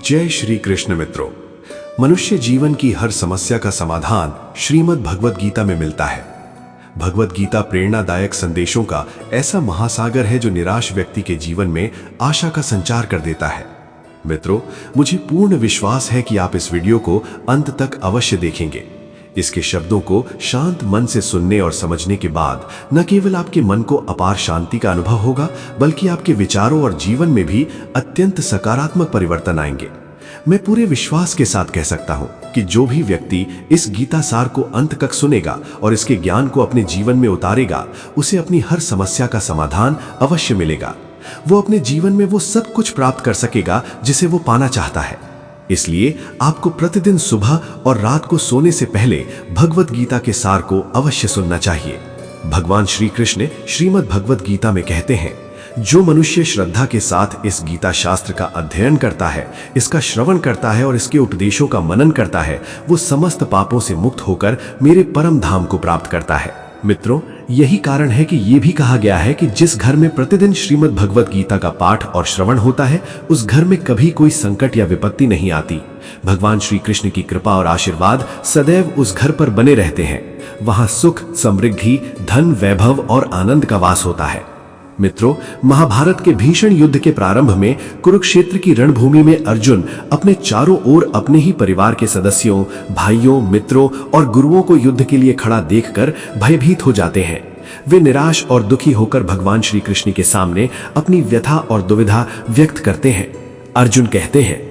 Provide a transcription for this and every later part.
जय श्री कृष्ण मित्रों। मनुष्य जीवन की हर समस्या का समाधान श्रीमद् भगवद गीता में मिलता है। भगवद गीता प्रेरणादायक संदेशों का ऐसा महासागर है जो निराश व्यक्ति के जीवन में आशा का संचार कर देता है। मित्रों, मुझे पूर्ण विश्वास है कि आप इस वीडियो को अंत तक अवश्य देखेंगे। इसके शब्दों को शांत मन से सुनने और समझने के बाद न केवल आपके मन को अपार शांति का अनुभव होगा, बल्कि आपके विचारों और जीवन में भी अत्यंत सकारात्मक परिवर्तन आएंगे। मैं पूरे विश्वास के साथ कह सकता हूं कि जो भी व्यक्ति इस गीता सार को अंत तक सुनेगा और इसके ज्ञान को अपने जीवन में उतारेगा, उसे अपनी हर समस्या का समाधान अवश्य मिलेगा। वो अपने जीवन में वो सब कुछ प्राप्त कर सकेगा जिसे वो पाना चाहता है। इसलिए आपको प्रतिदिन सुबह और रात को सोने से पहले भगवद गीता के सार को अवश्य सुनना चाहिए। भगवान श्री कृष्ण श्रीमद् भगवद गीता में कहते हैं, जो मनुष्य श्रद्धा के साथ इस गीता शास्त्र का अध्ययन करता है, इसका श्रवण करता है और इसके उपदेशों का मनन करता है, वो समस्त पापों से मुक्त होकर मेरे परम धाम को प्राप्त करता है। मित्रों, यही कारण है कि ये भी कहा गया है कि जिस घर में प्रतिदिन श्रीमद् भगवद गीता का पाठ और श्रवण होता है, उस घर में कभी कोई संकट या विपत्ति नहीं आती। भगवान श्री कृष्ण की कृपा और आशीर्वाद सदैव उस घर पर बने रहते हैं। वहां सुख, समृद्धि, धन, वैभव और आनंद का वास होता है। मित्रों, महाभारत के भीषण युद्ध के प्रारंभ में कुरुक्षेत्र की रणभूमि में अर्जुन अपने चारों ओर अपने ही परिवार के सदस्यों, भाइयों, मित्रों और गुरुओं को युद्ध के लिए खड़ा देखकर भयभीत हो जाते हैं। वे निराश और दुखी होकर भगवान श्री कृष्ण के सामने अपनी व्यथा और दुविधा व्यक्त करते हैं। अर्जुन कहते हैं,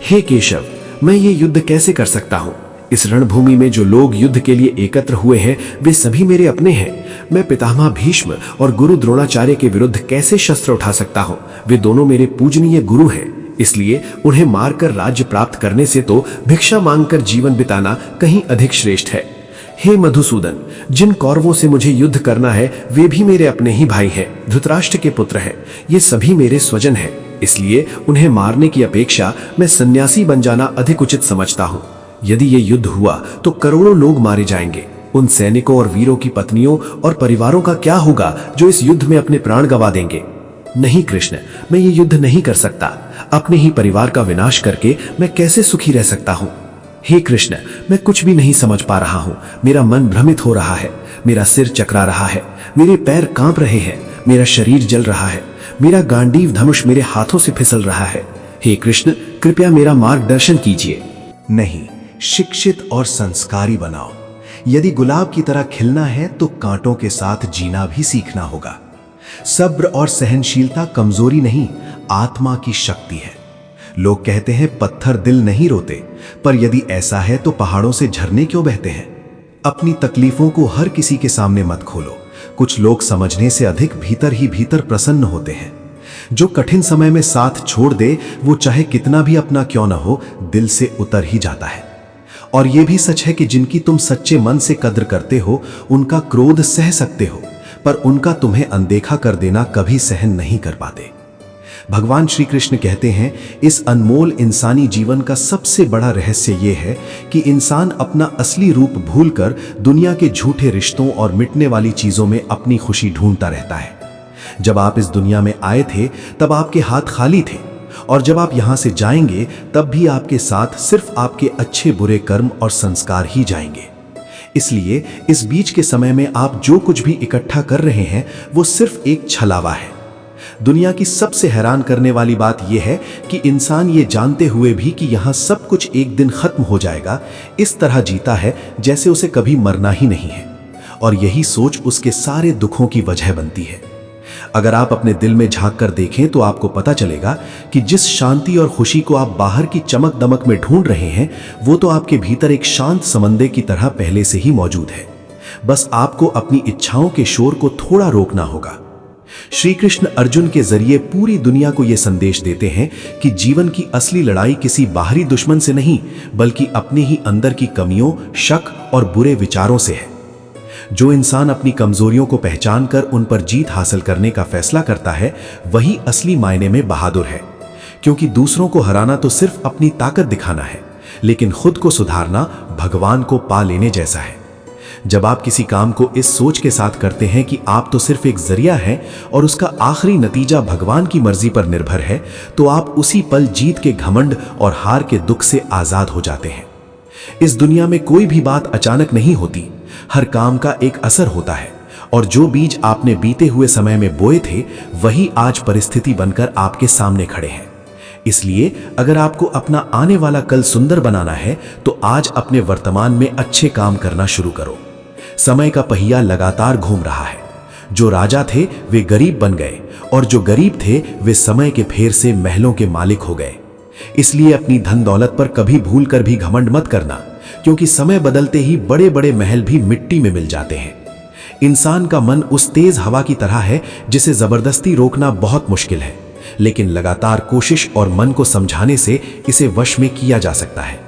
हे केशव, मैं ये युद्ध कैसे कर सकता हूँ? इस रणभूमि में जो लोग युद्ध के लिए एकत्र हुए हैं, वे सभी मेरे अपने हैं। मैं पितामह भीष्म और गुरु द्रोणाचार्य के विरुद्ध कैसे शस्त्र उठा सकता हूँ? वे दोनों मेरे पूजनीय गुरु हैं। इसलिए उन्हें मारकर राज्य प्राप्त करने से तो भिक्षा मांगकर जीवन बिताना कहीं अधिक श्रेष्ठ है। हे मधुसूदन, जिन कौरवों से मुझे युद्ध करना है, वे भी मेरे अपने ही भाई हैं, धृतराष्ट्र के पुत्र हैं। ये सभी मेरे स्वजन हैं। इसलिए उन्हें मारने की अपेक्षा मैं सन्यासी बन जाना अधिक उचित समझता हूँ। यदि ये युद्ध हुआ तो करोड़ों लोग मारे जाएंगे। उन सैनिकों और वीरों की पत्नियों और परिवारों का क्या होगा जो इस युद्ध में अपने प्राण गंवा देंगे? नहीं कृष्ण, मैं ये युद्ध नहीं कर सकता। अपने ही परिवार का विनाश करके मैं कैसे सुखी रह सकता हूँ? हे कृष्ण, मैं कुछ भी नहीं समझ पा रहा हूँ। मेरा मन भ्रमित हो रहा है, मेरा सिर चकरा रहा है, मेरे पैर कांप रहे हैं, मेरा शरीर जल रहा है, मेरा गांडीव धनुष मेरे हाथों से फिसल रहा है। हे कृष्ण, कृपया मेरा मार्गदर्शन कीजिए। नहीं, शिक्षित और संस्कारी बनाओ। यदि गुलाब की तरह खिलना है तो कांटों के साथ जीना भी सीखना होगा। सब्र और सहनशीलता कमजोरी नहीं, आत्मा की शक्ति है। लोग कहते हैं पत्थर दिल नहीं रोते, पर यदि ऐसा है तो पहाड़ों से झरने क्यों बहते हैं? अपनी तकलीफों को हर किसी के सामने मत खोलो। कुछ लोग समझने से अधिक भीतर ही भीतर प्रसन्न होते हैं। जो कठिन समय में साथ छोड़ दे, वो चाहे कितना भी अपना क्यों न हो, दिल से उतर ही जाता है। और यह भी सच है कि जिनकी तुम सच्चे मन से कद्र करते हो, उनका क्रोध सह सकते हो, पर उनका तुम्हें अनदेखा कर देना कभी सहन नहीं कर पाते। भगवान श्री कृष्ण कहते हैं, इस अनमोल इंसानी जीवन का सबसे बड़ा रहस्य यह है कि इंसान अपना असली रूप भूलकर दुनिया के झूठे रिश्तों और मिटने वाली चीजों में अपनी खुशी ढूंढता रहता है। जब आप इस दुनिया में आए थे तब आपके हाथ खाली थे, और जब आप यहां से जाएंगे तब भी आपके साथ सिर्फ आपके अच्छे बुरे कर्म और संस्कार ही जाएंगे। इसलिए इस बीच के समय में आप जो कुछ भी इकट्ठा कर रहे हैं, वो सिर्फ एक छलावा है। दुनिया की सबसे हैरान करने वाली बात यह है कि इंसान ये जानते हुए भी कि यहां सब कुछ एक दिन खत्म हो जाएगा, इस तरह जीता है जैसे उसे कभी मरना ही नहीं है। और यही सोच उसके सारे दुखों की वजह बनती है। अगर आप अपने दिल में झांक कर देखें तो आपको पता चलेगा कि जिस शांति और खुशी को आप बाहर की चमक दमक में ढूंढ रहे हैं, वो तो आपके भीतर एक शांत समंदर की तरह पहले से ही मौजूद है। बस आपको अपनी इच्छाओं के शोर को थोड़ा रोकना होगा। श्री कृष्ण अर्जुन के जरिए पूरी दुनिया को यह संदेश देते हैं कि जीवन की असली लड़ाई किसी बाहरी दुश्मन से नहीं, बल्कि अपने ही अंदर की कमियों, शक और बुरे विचारों से है। जो इंसान अपनी कमजोरियों को पहचानकर उन पर जीत हासिल करने का फैसला करता है, वही असली मायने में बहादुर है। क्योंकि दूसरों को हराना तो सिर्फ अपनी ताकत दिखाना है, लेकिन खुद को सुधारना भगवान को पा लेने जैसा है। जब आप किसी काम को इस सोच के साथ करते हैं कि आप तो सिर्फ एक जरिया हैं और उसका आखिरी नतीजा भगवान की मर्जी पर निर्भर है, तो आप उसी पल जीत के घमंड और हार के दुख से आजाद हो जाते हैं। इस दुनिया में कोई भी बात अचानक नहीं होती, हर काम का एक असर होता है, और जो बीज आपने बीते हुए समय में बोए थे वही आज परिस्थिति बनकर आपके सामने खड़े हैं। इसलिए अगर आपको अपना आने वाला कल सुंदर बनाना है तो आज अपने वर्तमान में अच्छे काम करना शुरू करो। समय का पहिया लगातार घूम रहा है। जो राजा थे वे गरीब बन गए और जो गरीब थे वे समय के फेर से महलों के मालिक हो गए। इसलिए अपनी धन दौलत पर कभी भूल कर भी घमंड मत करना, क्योंकि समय बदलते ही बड़े बड़े महल भी मिट्टी में मिल जाते हैं। इंसान का मन उस तेज हवा की तरह है जिसे जबरदस्ती रोकना बहुत मुश्किल है, लेकिन लगातार कोशिश और मन को समझाने से इसे वश में किया जा सकता है।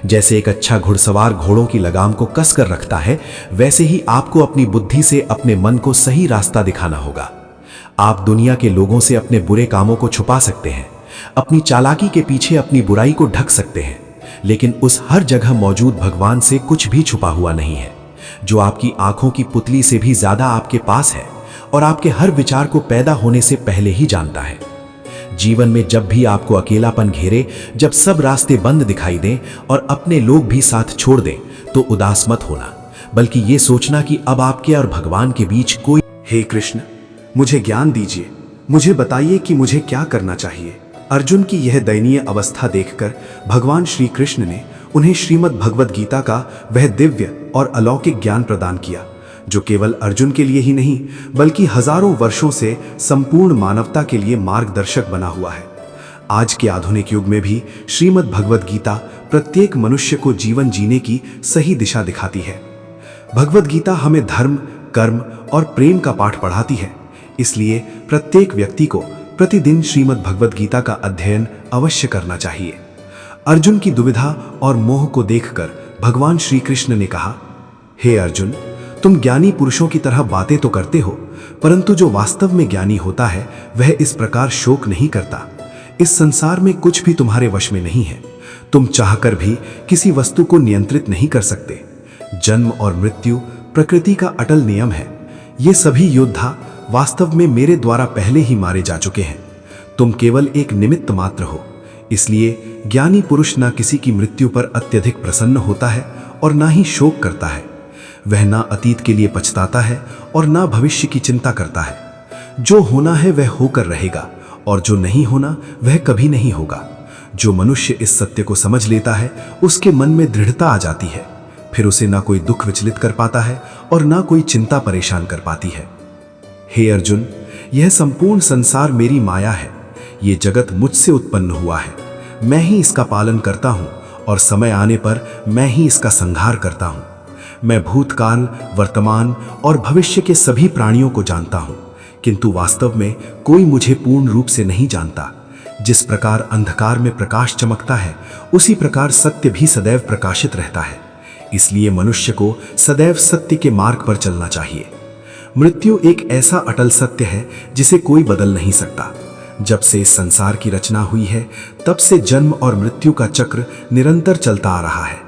जैसे एक अच्छा घुड़सवार घोड़ों की लगाम को कसकर रखता है, वैसे ही आपको अपनी बुद्धि से अपने मन को सही रास्ता दिखाना होगा। आप दुनिया के लोगों से अपने बुरे कामों को छुपा सकते हैं, अपनी चालाकी के पीछे अपनी बुराई को ढक सकते हैं, लेकिन उस हर जगह मौजूद भगवान से कुछ भी छुपा हुआ नहीं है, जो आपकी आंखों की पुतली से भी ज्यादा आपके पास है और आपके हर विचार को पैदा होने से पहले ही जानता है। जीवन में जब भी आपको अकेलापन घेरे, जब सब रास्ते बंद दिखाई दें और अपने लोग भी साथ छोड़ दें, तो उदास मत होना, बल्कि ये सोचना कि अब आपके और भगवान के बीच कोई। हे कृष्ण, मुझे ज्ञान दीजिए, मुझे बताइए कि मुझे क्या करना चाहिए। अर्जुन की यह दयनीय अवस्था देखकर भगवान श्री कृष्ण ने उन्हें श्रीमद् भगवद गीता का वह दिव्य और अलौकिक ज्ञान प्रदान किया, जो केवल अर्जुन के लिए ही नहीं बल्कि हजारों वर्षों से संपूर्ण मानवता के लिए मार्गदर्शक बना हुआ है। आज के आधुनिक युग में भी श्रीमद् भगवद गीता प्रत्येक मनुष्य को जीवन जीने की सही दिशा दिखाती है। भगवद गीता हमें धर्म, कर्म और प्रेम का पाठ पढ़ाती है। इसलिए प्रत्येक व्यक्ति को प्रतिदिन श्रीमद् भगवद गीता का अध्ययन अवश्य करना चाहिए। अर्जुन की दुविधा और मोह को देखकर भगवान श्री कृष्ण ने कहा, हे अर्जुन, तुम ज्ञानी पुरुषों की तरह बातें तो करते हो, परंतु जो वास्तव में ज्ञानी होता है वह इस प्रकार शोक नहीं करता। इस संसार में कुछ भी तुम्हारे वश में नहीं है। तुम चाहकर भी किसी वस्तु को नियंत्रित नहीं कर सकते। जन्म और मृत्यु प्रकृति का अटल नियम है। ये सभी योद्धा वास्तव में मेरे द्वारा पहले ही मारे जा चुके हैं। तुम केवल एक निमित्त मात्र हो। इसलिए ज्ञानी पुरुष ना किसी की मृत्यु पर अत्यधिक प्रसन्न होता है और ना ही शोक करता है। वह ना अतीत के लिए पछताता है और ना भविष्य की चिंता करता है। जो होना है वह होकर रहेगा और जो नहीं होना वह कभी नहीं होगा। जो मनुष्य इस सत्य को समझ लेता है उसके मन में दृढ़ता आ जाती है। फिर उसे ना कोई दुख विचलित कर पाता है और ना कोई चिंता परेशान कर पाती है। हे अर्जुन, यह संपूर्ण संसार मेरी माया है। ये जगत मुझसे उत्पन्न हुआ है। मैं ही इसका पालन करता हूँ और समय आने पर मैं ही इसका संहार करता हूँ। मैं भूतकाल, वर्तमान और भविष्य के सभी प्राणियों को जानता हूँ, किंतु वास्तव में कोई मुझे पूर्ण रूप से नहीं जानता। जिस प्रकार अंधकार में प्रकाश चमकता है, उसी प्रकार सत्य भी सदैव प्रकाशित रहता है। इसलिए मनुष्य को सदैव सत्य के मार्ग पर चलना चाहिए। मृत्यु एक ऐसा अटल सत्य है जिसे कोई बदल नहीं सकता। जब से इस संसार की रचना हुई है, तब से जन्म और मृत्यु का चक्र निरंतर चलता आ रहा है।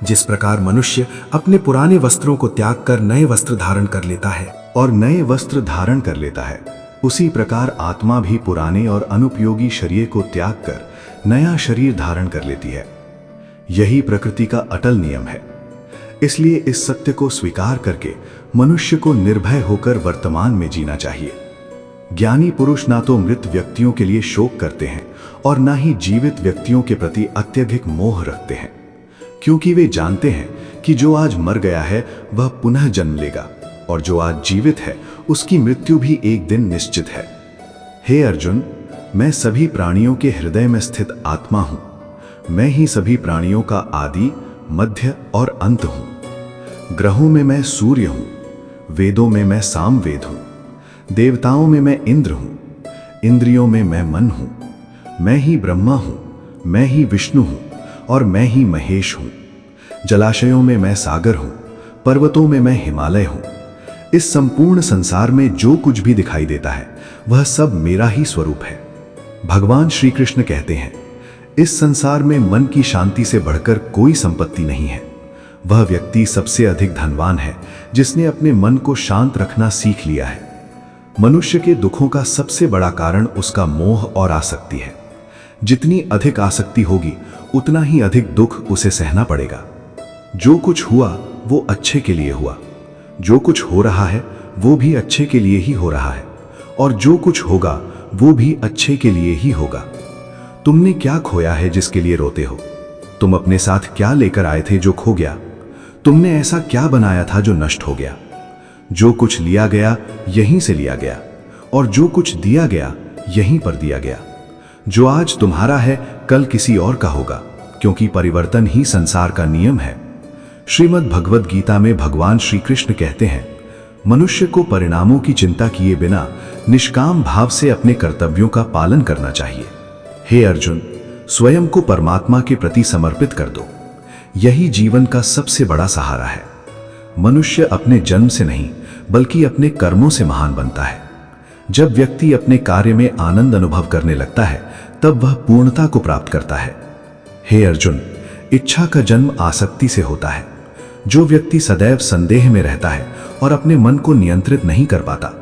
जिस प्रकार मनुष्य अपने पुराने वस्त्रों को त्याग कर नए वस्त्र धारण कर लेता है और नए वस्त्र धारण कर लेता है, उसी प्रकार आत्मा भी पुराने और अनुपयोगी शरीर को त्याग कर नया शरीर धारण कर लेती है। यही प्रकृति का अटल नियम है। इसलिए इस सत्य को स्वीकार करके मनुष्य को निर्भय होकर वर्तमान में जीना चाहिए। ज्ञानी पुरुष ना तो मृत व्यक्तियों के लिए शोक करते हैं और ना ही जीवित व्यक्तियों के प्रति अत्यधिक मोह रखते हैं, क्योंकि वे जानते हैं कि जो आज मर गया है वह पुनः जन्म लेगा और जो आज जीवित है उसकी मृत्यु भी एक दिन निश्चित है। हे अर्जुन, मैं सभी प्राणियों के हृदय में स्थित आत्मा हूं। मैं ही सभी प्राणियों का आदि, मध्य और अंत हूं। ग्रहों में मैं सूर्य हूं, वेदों में मैं सामवेद हूं, देवताओं में मैं इंद्र हूं, इंद्रियों में मैं मन हूं। मैं ही ब्रह्मा हूं, मैं ही विष्णु हूं और मैं ही महेश हूं। जलाशयों में मैं सागर हूं, पर्वतों में मैं हिमालय हूं। इस संपूर्ण संसार में जो कुछ भी दिखाई देता है वह सब मेरा ही स्वरूप है। भगवान श्री कृष्ण कहते हैं, इस संसार में मन की शांति से बढ़कर कोई संपत्ति नहीं है। वह व्यक्ति सबसे अधिक धनवान है जिसने अपने मन को शांत रखना सीख लिया है। मनुष्य के दुखों का सबसे बड़ा कारण उसका मोह और आसक्ति है। जितनी अधिक आसक्ति होगी उतना ही अधिक दुख उसे सहना पड़ेगा। जो कुछ हुआ वो अच्छे के लिए हुआ, जो कुछ हो रहा है वो भी अच्छे के लिए ही हो रहा है, और जो कुछ होगा वो भी अच्छे के लिए ही होगा। तुमने क्या खोया है जिसके लिए रोते हो? तुम अपने साथ क्या लेकर आए थे जो खो गया? तुमने ऐसा क्या बनाया था जो नष्ट हो गया? जो कुछ लिया गया यहीं से लिया गया, और जो कुछ दिया गया यहीं पर दिया गया। जो आज तुम्हारा है कल किसी और का होगा, क्योंकि परिवर्तन ही संसार का नियम है। श्रीमद् भगवद गीता में भगवान श्री कृष्ण कहते हैं, मनुष्य को परिणामों की चिंता किए बिना निष्काम भाव से अपने कर्तव्यों का पालन करना चाहिए। हे अर्जुन, स्वयं को परमात्मा के प्रति समर्पित कर दो। यही जीवन का सबसे बड़ा सहारा है। मनुष्य अपने जन्म से नहीं बल्कि अपने कर्मों से महान बनता है। जब व्यक्ति अपने कार्य में आनंद अनुभव करने लगता है तब वह पूर्णता को प्राप्त करता है। हे अर्जुन, इच्छा का जन्म आसक्ति से होता है। जो व्यक्ति सदैव संदेह में रहता है और अपने मन को नियंत्रित नहीं कर पाता,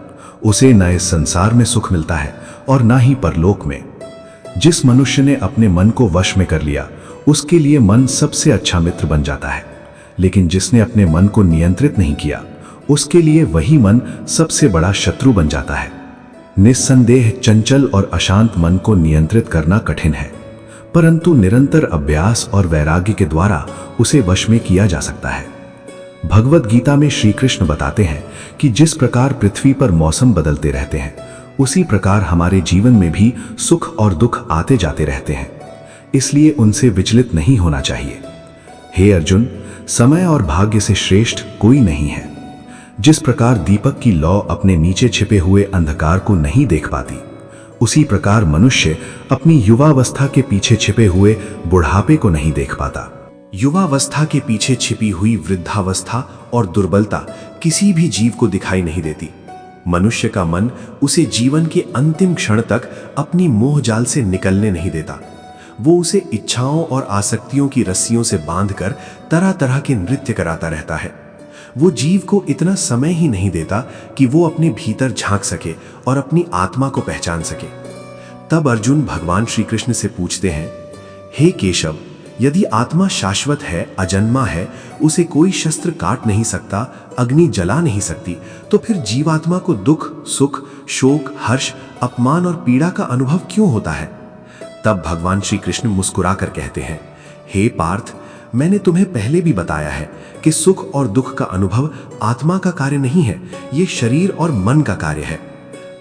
उसे न इस संसार में सुख मिलता है और न ही परलोक में। जिस मनुष्य ने अपने मन को वश में कर लिया उसके लिए मन सबसे अच्छा मित्र बन जाता है, लेकिन जिसने अपने मन को नियंत्रित नहीं किया उसके लिए वही मन सबसे बड़ा शत्रु बन जाता है। निस्संदेह चंचल और अशांत मन को नियंत्रित करना कठिन है, परंतु निरंतर अभ्यास और वैराग्य के द्वारा उसे वश में किया जा सकता है। भगवद गीता में श्री कृष्ण बताते हैं कि जिस प्रकार पृथ्वी पर मौसम बदलते रहते हैं, उसी प्रकार हमारे जीवन में भी सुख और दुख आते जाते रहते हैं, इसलिए उनसे विचलित नहीं होना चाहिए। हे अर्जुन, समय और भाग्य से श्रेष्ठ कोई नहीं है। जिस प्रकार दीपक की लौ अपने नीचे छिपे हुए अंधकार को नहीं देख पाती, उसी प्रकार मनुष्य अपनी युवावस्था के पीछे छिपे हुए बुढ़ापे को नहीं देख पाता। युवावस्था के पीछे छिपी हुई वृद्धावस्था और दुर्बलता किसी भी जीव को दिखाई नहीं देती। मनुष्य का मन उसे जीवन के अंतिम क्षण तक अपनी मोह जाल से निकलने नहीं देता। वो उसे इच्छाओं और आसक्तियों की रस्सियों से बांधकर तरह तरह के नृत्य कराता रहता है। वो जीव को इतना समय ही नहीं देता कि वो अपने भीतर झांक सके और अपनी आत्मा को पहचान सके। तब अर्जुन भगवान श्री कृष्ण से पूछते हैं, हे केशव, यदि आत्मा शाश्वत है, अजन्मा है, उसे कोई शस्त्र काट नहीं सकता, अग्नि जला नहीं सकती, तो फिर जीवात्मा को दुख, सुख, शोक, हर्ष, अपमान और पीड़ा का अनुभव क्यों होता है? तब भगवान श्री कृष्ण मुस्कुराकर कहते हैं, हे पार्थ, मैंने तुम्हें पहले भी बताया है कि सुख और दुख का अनुभव आत्मा का कार्य नहीं है, ये शरीर और मन का कार्य है।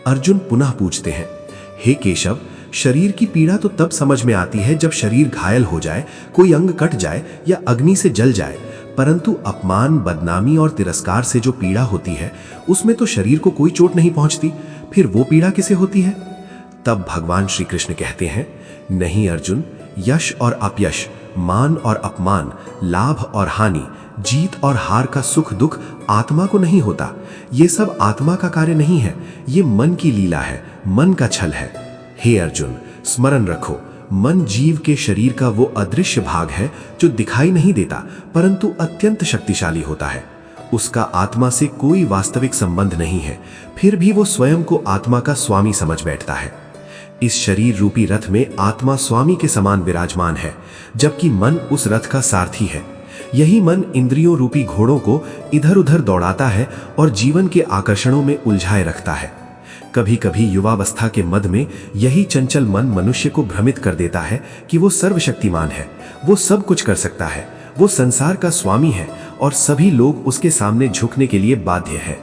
अर्जुन पुनः पूछते हैं, हे केशव, शरीर की पीड़ा तो तब समझ में आती है जब शरीर घायल हो जाए, कोई अंग कट जाए या अग्नि से जल जाए, परंतु अपमान, बदनामी और तिरस्कार से जो पीड़ा होती है उसमें तो शरीर को कोई चोट नहीं पहुंचती, फिर वो पीड़ा किसे होती है? तब भगवान श्री कृष्ण कहते हैं, नहीं अर्जुन, यश और अपयश, मान और अपमान, लाभ और हानि, जीत और हार का सुख दुख आत्मा को नहीं होता। ये सब आत्मा का कार्य नहीं है, ये मन की लीला है, मन का छल है। हे अर्जुन, स्मरण रखो, मन जीव के शरीर का वो अदृश्य भाग है जो दिखाई नहीं देता परंतु अत्यंत शक्तिशाली होता है। उसका आत्मा से कोई वास्तविक संबंध नहीं है, फिर भी वो स्वयं को आत्मा का स्वामी समझ बैठता है। इस शरीर रूपी रथ में आत्मा स्वामी के समान विराजमान है, जबकि मन उस रथ का सारथी है। यही मन इंद्रियों रूपी घोड़ों को इधर उधर दौड़ाता है और जीवन के आकर्षणों में उलझाए रखता है। कभी कभी युवावस्था के मद में यही चंचल मन मनुष्य को भ्रमित कर देता है कि वो सर्वशक्तिमान है, वो सब कुछ कर सकता है, वो संसार का स्वामी है और सभी लोग उसके सामने झुकने के लिए बाध्य है।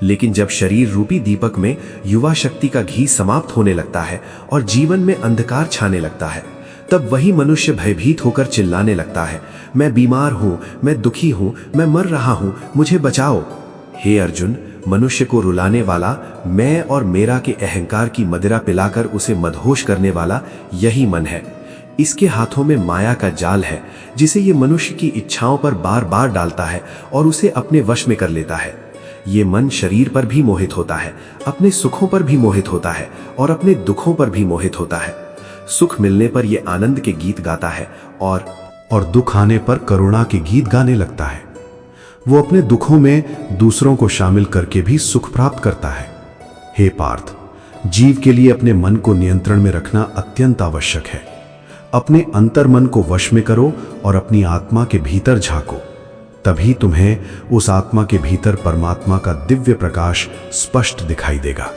लेकिन जब शरीर रूपी दीपक में युवा शक्ति का घी समाप्त होने लगता है और जीवन में अंधकार छाने लगता है, तब वही मनुष्य भयभीत होकर चिल्लाने लगता है, मैं बीमार हूं, मैं दुखी हूं, मैं मर रहा हूं, मुझे बचाओ। हे अर्जुन, मनुष्य को रुलाने वाला, मैं और मेरा के अहंकार की मदिरा पिलाकर उसे मदहोश करने वाला यही मन है। इसके हाथों में माया का जाल है जिसे ये मनुष्य की इच्छाओं पर बार बार डालता है और उसे अपने वश में कर लेता है। ये मन शरीर पर भी मोहित होता है, अपने सुखों पर भी मोहित होता है और अपने दुखों पर भी मोहित होता है। सुख मिलने पर यह आनंद के गीत गाता है और और दुख आने पर करुणा के गीत गाने लगता है। वो अपने दुखों में दूसरों को शामिल करके भी सुख प्राप्त करता है। हे पार्थ, जीव के लिए अपने मन को नियंत्रण में रखना अत्यंत आवश्यक है। अपने अंतर्मन को वश में करो और अपनी आत्मा के भीतर झांको। तभी तुम्हें उस आत्मा के भीतर परमात्मा का दिव्य प्रकाश स्पष्ट दिखाई देगा।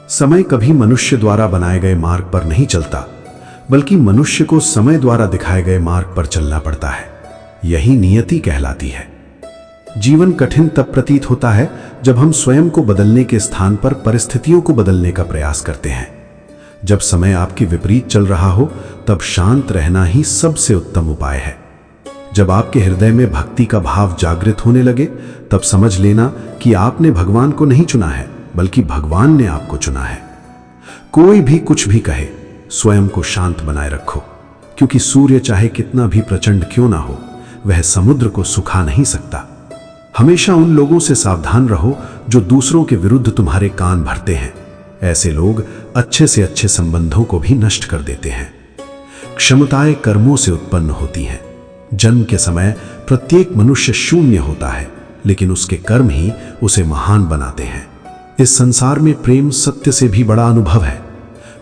समय कभी मनुष्य द्वारा बनाए गए मार्ग पर नहीं चलता, बल्कि मनुष्य को समय द्वारा दिखाए गए मार्ग पर चलना पड़ता है। यही नियति कहलाती है। जीवन कठिन तब प्रतीत होता है जब हम स्वयं को बदलने के स्थान पर परिस्थितियों को बदलने का प्रयास करते हैं। जब समय आपके विपरीत चल रहा हो, तब शांत रहना ही सबसे उत्तम उपाय है। जब आपके हृदय में भक्ति का भाव जागृत होने लगे, तब समझ लेना कि आपने भगवान को नहीं चुना है, बल्कि भगवान ने आपको चुना है। कोई भी कुछ भी कहे, स्वयं को शांत बनाए रखो, क्योंकि सूर्य चाहे कितना भी प्रचंड क्यों ना हो, वह समुद्र को सुखा नहीं सकता। हमेशा उन लोगों से सावधान रहो जो दूसरों के विरुद्ध तुम्हारे कान भरते हैं। ऐसे लोग अच्छे से अच्छे संबंधों को भी नष्ट कर देते हैं। क्षमताएं कर्मों से उत्पन्न होती हैं। जन्म के समय प्रत्येक मनुष्य शून्य होता है, लेकिन उसके कर्म ही उसे महान बनाते हैं। इस संसार में प्रेम सत्य से भी बड़ा अनुभव है।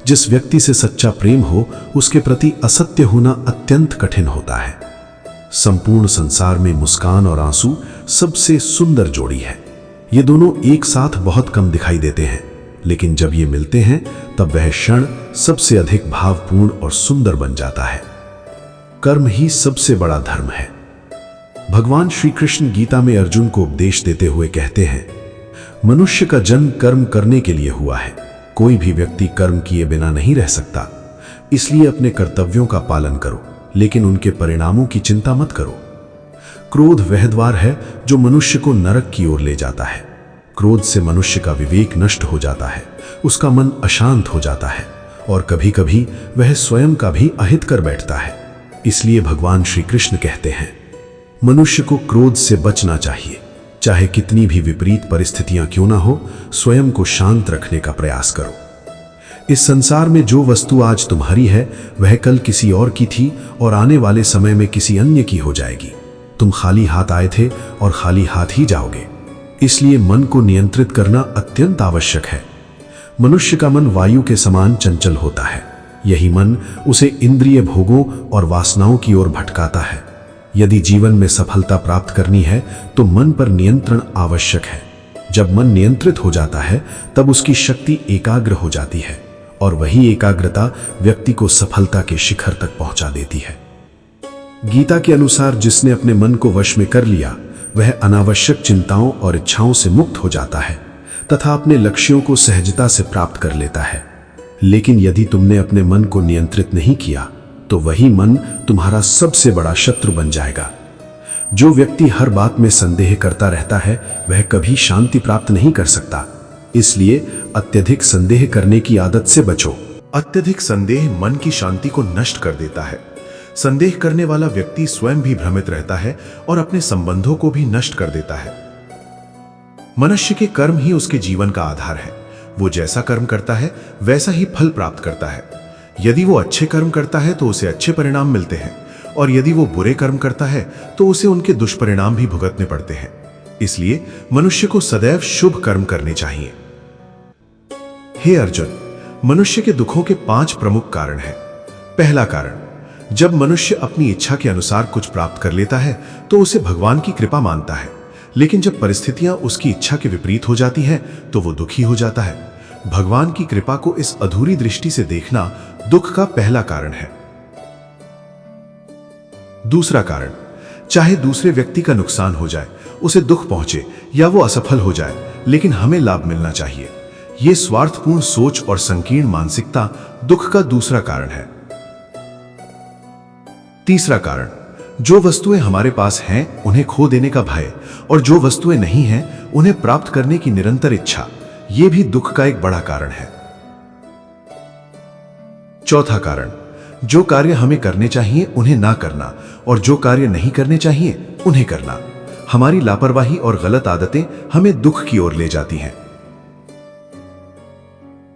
जिस व्यक्ति से सच्चा प्रेम हो, उसके प्रति असत्य होना अत्यंत कठिन होता है। संपूर्ण संसार में मुस्कान और आंसू सबसे सुंदर जोड़ी है। ये दोनों एक साथ बहुत कम दिखाई देते हैं, लेकिन जब ये मिलते हैं तब वह क्षण सबसे अधिक भावपूर्ण और सुंदर बन जाता है। कर्म ही सबसे बड़ा धर्म है। भगवान श्री कृष्ण गीता में अर्जुन को उपदेश देते हुए कहते हैं, मनुष्य का जन्म कर्म करने के लिए हुआ है। कोई भी व्यक्ति कर्म किए बिना नहीं रह सकता। इसलिए अपने कर्तव्यों का पालन करो, लेकिन उनके परिणामों की चिंता मत करो। क्रोध वह द्वार है जो मनुष्य को नरक की ओर ले जाता है। क्रोध से मनुष्य का विवेक नष्ट हो जाता है, उसका मन अशांत हो जाता है और कभी कभी वह स्वयं का भी अहित कर बैठता है। इसलिए भगवान श्री कृष्ण कहते हैं, मनुष्य को क्रोध से बचना चाहिए। चाहे कितनी भी विपरीत परिस्थितियां क्यों ना हो, स्वयं को शांत रखने का प्रयास करो। इस संसार में जो वस्तु आज तुम्हारी है, वह कल किसी और की थी और आने वाले समय में किसी अन्य की हो जाएगी। तुम खाली हाथ आए थे और खाली हाथ ही जाओगे। इसलिए मन को नियंत्रित करना अत्यंत आवश्यक है। मनुष्य का मन वायु के समान चंचल होता है। यही मन उसे इंद्रिय भोगों और वासनाओं की ओर भटकाता है। यदि जीवन में सफलता प्राप्त करनी है तो मन पर नियंत्रण आवश्यक है। जब मन नियंत्रित हो जाता है, तब उसकी शक्ति एकाग्र हो जाती है और वही एकाग्रता व्यक्ति को सफलता के शिखर तक पहुंचा देती है। गीता के अनुसार जिसने अपने मन को वश में कर लिया, वह अनावश्यक चिंताओं और इच्छाओं से मुक्त हो जाता है तथा अपने लक्ष्यों को सहजता से प्राप्त कर लेता है। लेकिन यदि तुमने अपने मन को नियंत्रित नहीं किया, तो वही मन तुम्हारा सबसे बड़ा शत्रु बन जाएगा। जो व्यक्ति हर बात में संदेह करता रहता है, वह कभी शांति प्राप्त नहीं कर सकता। इसलिए अत्यधिक संदेह करने की आदत से बचो। अत्यधिक संदेह मन की शांति को नष्ट कर देता है। संदेह करने वाला व्यक्ति स्वयं भी भ्रमित रहता है और अपने संबंधों को भी नष्ट कर देता है। मनुष्य के कर्म ही उसके जीवन का आधार है। वो जैसा कर्म करता है, वैसा ही फल प्राप्त करता है। यदि वो अच्छे कर्म करता है तो उसे अच्छे परिणाम मिलते हैं, और यदि वो बुरे कर्म करता है तो उसे उनके दुष्परिणाम भी भुगतने पड़ते हैं। इसलिए मनुष्य को सदैव शुभ कर्म करने चाहिए। हे अर्जुन, मनुष्य के दुखों के 5 प्रमुख कारण हैं। पहला कारण, जब मनुष्य अपनी इच्छा के अनुसार कुछ प्राप्त कर लेता है तो उसे भगवान की कृपा मानता है, लेकिन जब परिस्थितियां उसकी इच्छा के विपरीत हो जाती हैं तो वो दुखी हो जाता है। भगवान की कृपा को इस अधूरी दृष्टि से देखना दुख का पहला कारण है। दूसरा कारण, चाहे दूसरे व्यक्ति का नुकसान हो जाए, उसे दुख पहुंचे या वो असफल हो जाए, लेकिन हमें लाभ मिलना चाहिए। यह स्वार्थपूर्ण सोच और संकीर्ण मानसिकता दुख का दूसरा कारण है। तीसरा कारण, जो वस्तुएं हमारे पास हैं उन्हें खो देने का भय, और जो वस्तुएं नहीं हैं उन्हें प्राप्त करने की निरंतर इच्छा, यह भी दुख का एक बड़ा कारण है। चौथा कारण, जो कार्य हमें करने चाहिए उन्हें ना करना, और जो कार्य नहीं करने चाहिए उन्हें करना। हमारी लापरवाही और गलत आदतें हमें दुख की ओर ले जाती हैं।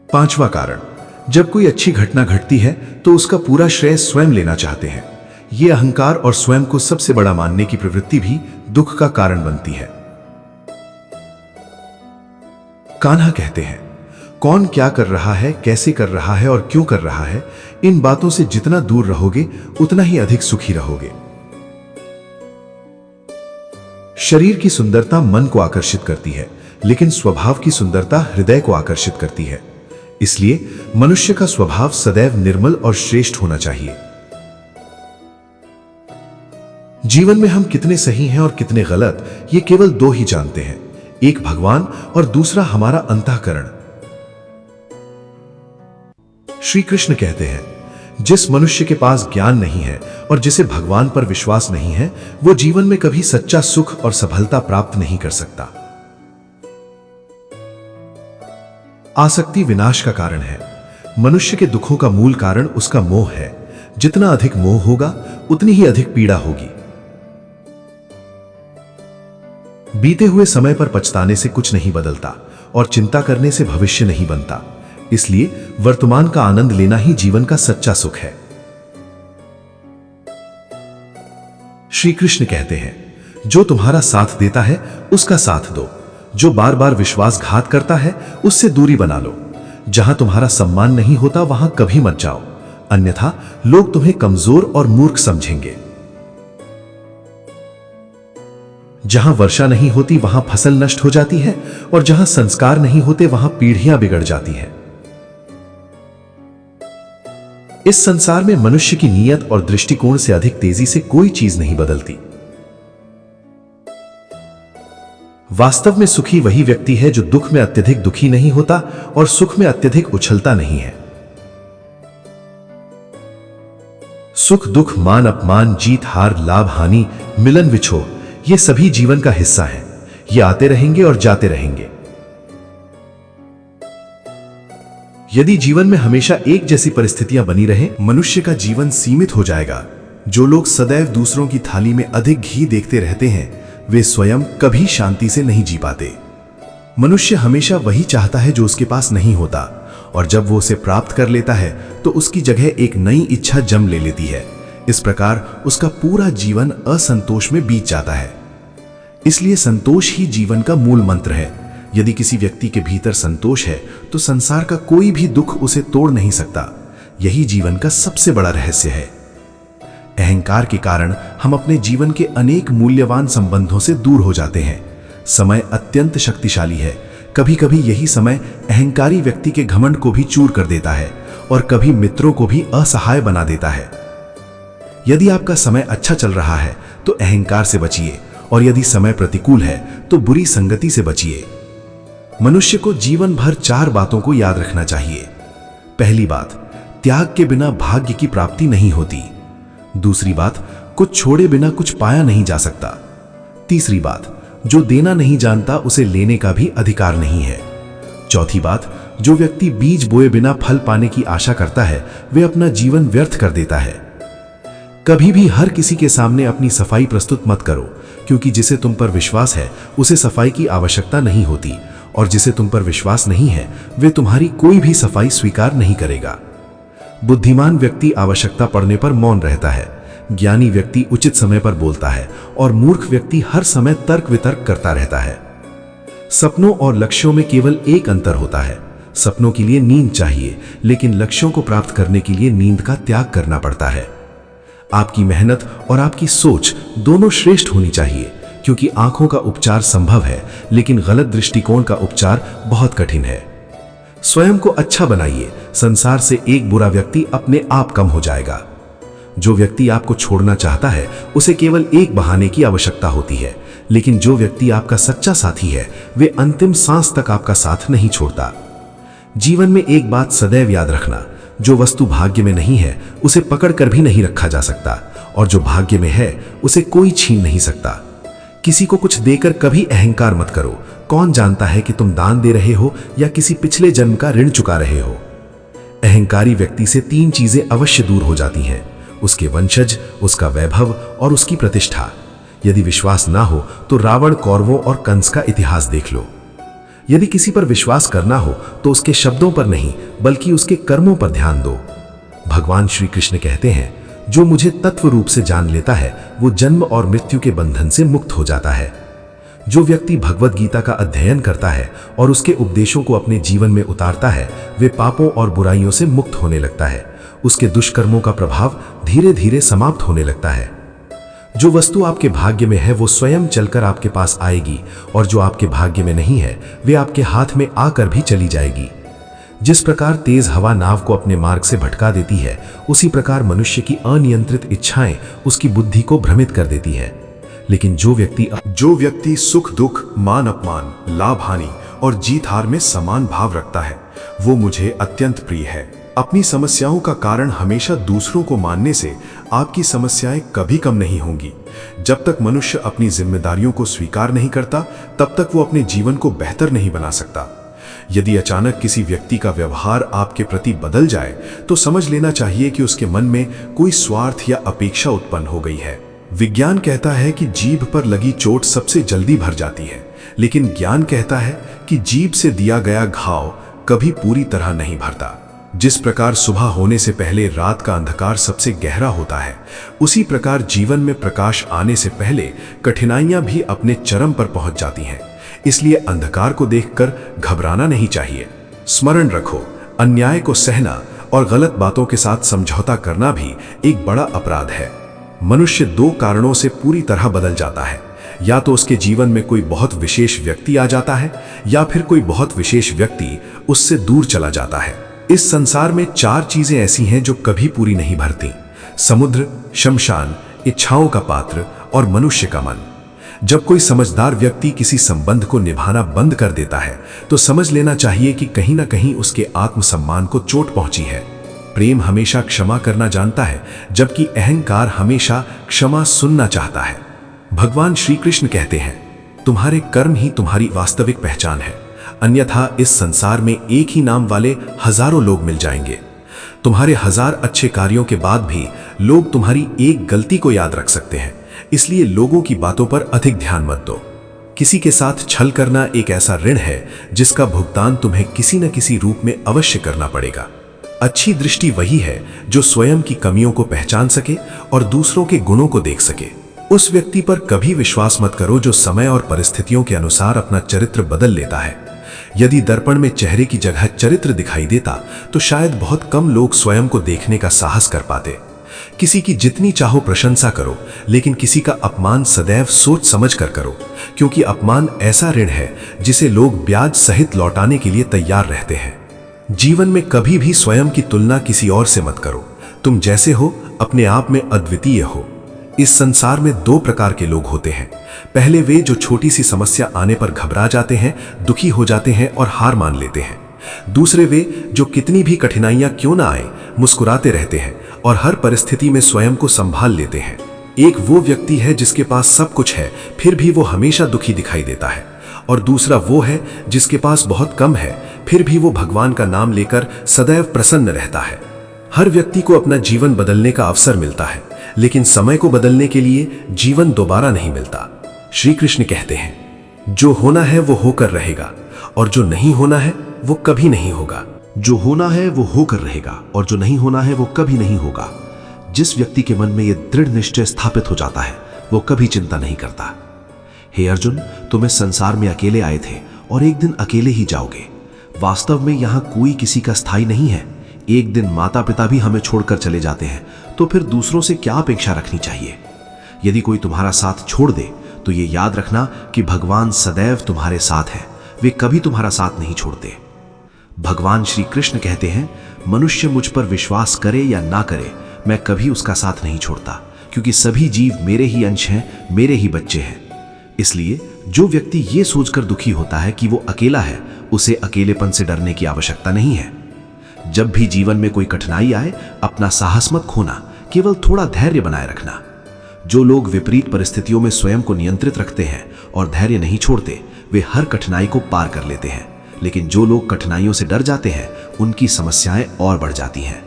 पांचवा कारण, जब कोई अच्छी घटना घटती है तो उसका पूरा श्रेय स्वयं लेना चाहते हैं। ये अहंकार और स्वयं को सबसे बड़ा मानने की प्रवृत्ति भी दुख का कारण बनती है। कान्हा कहते हैं, कौन क्या कर रहा है, कैसे कर रहा है और क्यों कर रहा है, इन बातों से जितना दूर रहोगे उतना ही अधिक सुखी रहोगे। शरीर की सुंदरता मन को आकर्षित करती है, लेकिन स्वभाव की सुंदरता हृदय को आकर्षित करती है। इसलिए मनुष्य का स्वभाव सदैव निर्मल और श्रेष्ठ होना चाहिए। जीवन में हम कितने सही हैं और कितने गलत, ये केवल दो ही जानते हैं, एक भगवान और दूसरा हमारा अंतःकरण। श्री कृष्ण कहते हैं, जिस मनुष्य के पास ज्ञान नहीं है और जिसे भगवान पर विश्वास नहीं है, वो जीवन में कभी सच्चा सुख और सफलता प्राप्त नहीं कर सकता। आसक्ति विनाश का कारण है। मनुष्य के दुखों का मूल कारण उसका मोह है। जितना अधिक मोह होगा उतनी ही अधिक पीड़ा होगी। बीते हुए समय पर पछताने से कुछ नहीं बदलता और चिंता करने से भविष्य नहीं बनता। इसलिए वर्तमान का आनंद लेना ही जीवन का सच्चा सुख है। श्री कृष्ण कहते हैं, जो तुम्हारा साथ देता है उसका साथ दो, जो बार बार विश्वासघात करता है उससे दूरी बना लो। जहां तुम्हारा सम्मान नहीं होता वहां कभी मत जाओ, अन्यथा लोग तुम्हें कमजोर और मूर्ख समझेंगे। जहां वर्षा नहीं होती वहां फसल नष्ट हो जाती है और जहां संस्कार नहीं होते वहां पीढ़ियां बिगड़ जाती हैं। इस संसार में मनुष्य की नीयत और दृष्टिकोण से अधिक तेजी से कोई चीज नहीं बदलती। वास्तव में सुखी वही व्यक्ति है जो दुख में अत्यधिक दुखी नहीं होता और सुख में अत्यधिक उछलता नहीं है। सुख दुख, मान अपमान, जीत हार, लाभ हानि, मिलन विछोह, ये सभी जीवन का हिस्सा है। ये आते रहेंगे और जाते रहेंगे। यदि जीवन में हमेशा एक जैसी परिस्थितियां बनी रहें, मनुष्य का जीवन सीमित हो जाएगा। जो लोग सदैव दूसरों की थाली में अधिक घी देखते रहते हैं, वे स्वयं कभी शांति से नहीं जी पाते। मनुष्य हमेशा वही चाहता है जो उसके पास नहीं होता, और जब वो उसे प्राप्त कर लेता है तो उसकी जगह एक नई इच्छा जन्म ले लेती है। इस प्रकार उसका पूरा जीवन असंतोष में बीत जाता है। इसलिए संतोष ही जीवन का मूल मंत्र है। यदि किसी व्यक्ति के भीतर संतोष है तो संसार का कोई भी दुख उसे तोड़ नहीं सकता। यही जीवन का सबसे बड़ा रहस्य है। अहंकार के कारण हम अपने जीवन के अनेक मूल्यवान संबंधों से दूर हो जाते हैं। समय अत्यंत शक्तिशाली है। कभी कभी यही समय अहंकारी व्यक्ति के घमंड को भी चूर कर देता है और कभी मित्रों को भी असहाय बना देता है। यदि आपका समय अच्छा चल रहा है तो अहंकार से बचिए, और यदि समय प्रतिकूल है तो बुरी संगति से बचिए। मनुष्य को जीवन भर 4 बातों को याद रखना चाहिए। पहली बात, त्याग के बिना भाग्य की प्राप्ति नहीं होती। दूसरी बात, कुछ छोड़े बिना कुछ पाया नहीं जा सकता। तीसरी बात, जो देना नहीं जानता उसे लेने का भी अधिकार नहीं है। चौथी बात, जो व्यक्ति बीज बोए बिना फल पाने की आशा करता है वे अपना जीवन व्यर्थ कर देता है। कभी भी हर किसी के सामने अपनी सफाई प्रस्तुत मत करो, क्योंकि जिसे तुम पर विश्वास है उसे सफाई की आवश्यकता नहीं होती, और जिसे तुम पर विश्वास नहीं है वे तुम्हारी कोई भी सफाई स्वीकार नहीं करेगा। बुद्धिमान व्यक्ति आवश्यकता पड़ने पर मौन रहता है, ज्ञानी व्यक्ति उचित समय पर बोलता है, और मूर्ख व्यक्ति हर समय तर्क वितर्क करता रहता है। सपनों और लक्ष्यों में केवल एक अंतर होता है। सपनों के लिए नींद चाहिए, लेकिन लक्ष्यों को प्राप्त करने के लिए नींद का त्याग करना पड़ता है। आपकी मेहनत और आपकी सोच दोनों श्रेष्ठ होनी चाहिए, क्योंकि आंखों का उपचार संभव है, लेकिन गलत दृष्टिकोण का उपचार बहुत कठिन है। स्वयं को अच्छा बनाइए। संसार से एक बुरा व्यक्ति अपने आप कम हो जाएगा। जो व्यक्ति आपको छोड़ना चाहता है उसे केवल एक बहाने की आवश्यकता होती है, लेकिन जो व्यक्ति आपका सच्चा साथी है वे अंतिम सांस तक आपका साथ नहीं छोड़ता। जीवन में एक बात सदैव याद रखना, जो वस्तु भाग्य में नहीं है उसे पकड़ कर भी नहीं रखा जा सकता, और जो भाग्य में है उसे कोई छीन नहीं सकता। किसी को कुछ देकर कभी अहंकार मत करो। कौन जानता है कि तुम दान दे रहे हो या किसी पिछले जन्म का ऋण चुका रहे हो। अहंकारी व्यक्ति से 3 चीजें अवश्य दूर हो जाती हैं, उसके वंशज, उसका वैभव और उसकी प्रतिष्ठा। यदि विश्वास ना हो तो रावण, कौरवों और कंस का इतिहास देख लो। यदि किसी पर विश्वास करना हो तो उसके शब्दों पर नहीं बल्कि उसके कर्मों पर ध्यान दो। भगवान श्री कृष्ण कहते हैं, जो मुझे तत्व रूप से जान लेता है वो जन्म और मृत्यु के बंधन से मुक्त हो जाता है। जो व्यक्ति भगवद गीता का अध्ययन करता है और उसके उपदेशों को अपने जीवन में उतारता है वे पापों और बुराइयों से मुक्त होने लगता है। उसके दुष्कर्मों का प्रभाव धीरे धीरे समाप्त होने लगता है। जो वस्तु आपके भाग्य में है वो स्वयं चलकर आपके पास आएगी और जो आपके भाग्य में नहीं है वे आपके हाथ में आकर भी चली जाएगी। जिस प्रकार तेज हवा नाव को अपने मार्ग से भटका देती है उसी प्रकार मनुष्य की अनियंत्रित इच्छाएं उसकी बुद्धि को भ्रमित कर देती हैं। लेकिन जो व्यक्ति सुख दुख, मान अपमान, लाभ हानि और जीत हार में समान भाव रखता है वो मुझे अत्यंत प्रिय है। अपनी समस्याओं का कारण हमेशा दूसरों को मानने से आपकी समस्याएं कभी कम नहीं होंगी। जब तक मनुष्य अपनी जिम्मेदारियों को स्वीकार नहीं करता तब तक वो अपने जीवन को बेहतर नहीं बना सकता। यदि अचानक किसी व्यक्ति का व्यवहार आपके प्रति बदल जाए तो समझ लेना चाहिए कि उसके मन में कोई स्वार्थ या अपेक्षा उत्पन्न हो गई है। विज्ञान कहता है कि जीभ पर लगी चोट सबसे जल्दी भर जाती है, लेकिन ज्ञान कहता है कि जीभ से दिया गया घाव कभी पूरी तरह नहीं भरता। जिस प्रकार सुबह होने से पहले रात का अंधकार सबसे गहरा होता है उसी प्रकार जीवन में प्रकाश आने से पहले कठिनाइयां भी अपने चरम पर पहुंच जाती हैं। इसलिए अंधकार को देखकर घबराना नहीं चाहिए। स्मरण रखो, अन्याय को सहना और गलत बातों के साथ समझौता करना भी एक बड़ा अपराध है। मनुष्य दो कारणों से पूरी तरह बदल जाता है, या तो उसके जीवन में कोई बहुत विशेष व्यक्ति आ जाता है या फिर कोई बहुत विशेष व्यक्ति उससे दूर चला जाता है। इस संसार में चार चीजें ऐसी हैं जो कभी पूरी नहीं भरती: समुद्र, शमशान, इच्छाओं का पात्र और मनुष्य का मन। जब कोई समझदार व्यक्ति किसी संबंध को निभाना बंद कर देता है तो समझ लेना चाहिए कि कहीं ना कहीं उसके आत्मसम्मान को चोट पहुंची है। प्रेम हमेशा क्षमा करना जानता है जबकि अहंकार हमेशा क्षमा सुनना चाहता है। भगवान श्री कृष्ण कहते हैं, तुम्हारे कर्म ही तुम्हारी वास्तविक पहचान है, अन्यथा इस संसार में एक ही नाम वाले हजारों लोग मिल जाएंगे। तुम्हारे 1000 अच्छे कार्यों के बाद भी लोग तुम्हारी एक गलती को याद रख सकते हैं, इसलिए लोगों की बातों पर अधिक ध्यान मत दो। किसी के साथ छल करना एक ऐसा ऋण है जिसका भुगतान तुम्हें किसी न किसी रूप में अवश्य करना पड़ेगा। अच्छी दृष्टि वही है जो स्वयं की कमियों को पहचान सके और दूसरों के गुणों को देख सके। उस व्यक्ति पर कभी विश्वास मत करो जो समय और परिस्थितियों के अनुसार अपना चरित्र बदल लेता है। यदि दर्पण में चेहरे की जगह चरित्र दिखाई देता तो शायद बहुत कम लोग स्वयं को देखने का साहस कर पाते। किसी की जितनी चाहो प्रशंसा करो, लेकिन किसी का अपमान सदैव सोच समझ कर करो, क्योंकि अपमान ऐसा ऋण है जिसे लोग ब्याज सहित लौटाने के लिए तैयार रहते हैं। जीवन में कभी भी स्वयं की तुलना किसी और से मत करो। तुम जैसे हो अपने आप में अद्वितीय हो। इस संसार में दो प्रकार के लोग होते हैं। पहले वे जो छोटी सी समस्या आने पर घबरा जाते हैं, दुखी हो जाते हैं और हार मान लेते हैं। दूसरे वे जो कितनी भी कठिनाइयां क्यों ना आए मुस्कुराते रहते हैं और हर परिस्थिति में स्वयं को संभाल लेते हैं। एक वो व्यक्ति है जिसके पास सब कुछ है फिर भी वो हमेशा दुखी दिखाई देता है, और दूसरा वो है जिसके पास बहुत कम है फिर भी वो भगवान का नाम लेकर सदैव प्रसन्न रहता है। हर व्यक्ति को अपना जीवन बदलने का अवसर मिलता है, लेकिन समय को बदलने के लिए जीवन दोबारा नहीं मिलता। श्री कृष्ण कहते हैं, जो होना है वो होकर रहेगा और जो नहीं होना है वो कभी नहीं होगा। जो होना है वो होकर रहेगा और जो नहीं होना है वो कभी नहीं होगा। जिस व्यक्ति के मन में यह दृढ़ निश्चय स्थापित हो जाता है वो कभी चिंता नहीं करता। हे अर्जुन, तुम इस संसार में अकेले आए थे और एक दिन अकेले ही जाओगे। वास्तव में यहां कोई किसी का स्थायी नहीं है। एक दिन माता पिता भी हमें छोड़कर चले जाते हैं, तो फिर दूसरों से क्या अपेक्षा रखनी चाहिए। यदि कोई तुम्हारा साथ छोड़ दे तो ये याद रखना कि भगवान सदैव तुम्हारे साथ है, वे कभी तुम्हारा साथ नहीं छोड़ते। भगवान श्री कृष्ण कहते हैं, मनुष्य मुझ पर विश्वास करे या ना करे, मैं कभी उसका साथ नहीं छोड़ता, क्योंकि सभी जीव मेरे ही अंश हैं, मेरे ही बच्चे हैं। इसलिए जो व्यक्ति ये सोचकर दुखी होता है कि वो अकेला है, उसे अकेलेपन से डरने की आवश्यकता नहीं है। जब भी जीवन में कोई कठिनाई आए, अपना साहस मत खोना, केवल थोड़ा धैर्य बनाए रखना। जो लोग विपरीत परिस्थितियों में स्वयं को नियंत्रित रखते हैं और धैर्य नहीं छोड़ते, वे हर कठिनाई को पार कर लेते हैं। लेकिन जो लोग कठिनाइयों से डर जाते हैं, उनकी समस्याएं और बढ़ जाती हैं।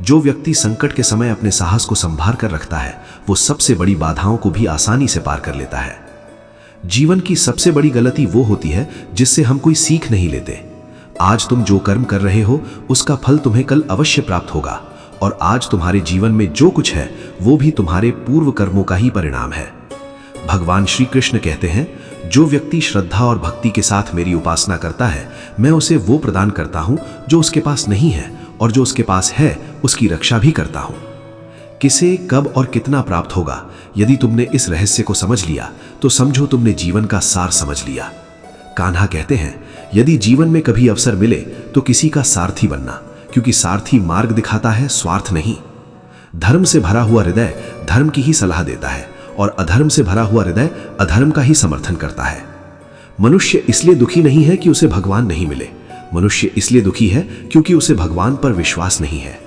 जो व्यक्ति संकट के समय अपने साहस को संभाल कर रखता है, वो सबसे बड़ी बाधाओं को भी आसानी से पार कर लेता है। जीवन की सबसे बड़ी गलती वो होती है जिससे हम कोई सीख नहीं लेते। आज तुम जो कर्म कर रहे हो उसका फल तुम्हें कल अवश्य प्राप्त होगा, और आज तुम्हारे जीवन में जो कुछ है वो भी तुम्हारे पूर्व कर्मों का ही परिणाम है। भगवान श्री कृष्ण कहते हैं, जो व्यक्ति श्रद्धा और भक्ति के साथ मेरी उपासना करता है, मैं उसे वो प्रदान करता हूं जो उसके पास नहीं है, और जो उसके पास है उसकी रक्षा भी करता हूं। किसे कब और कितना प्राप्त होगा, यदि तुमने इस रहस्य को समझ लिया तो समझो तुमने जीवन का सार समझ लिया। कान्हा कहते हैं, यदि जीवन में कभी अवसर मिले तो किसी का सारथी बनना, क्योंकि सारथी मार्ग दिखाता है, स्वार्थ नहीं। धर्म से भरा हुआ हृदय धर्म की ही सलाह देता है, और अधर्म से भरा हुआ हृदय अधर्म का ही समर्थन करता है। मनुष्य इसलिए दुखी नहीं है कि उसे भगवान नहीं मिले, मनुष्य इसलिए दुखी है क्योंकि उसे भगवान पर विश्वास नहीं है।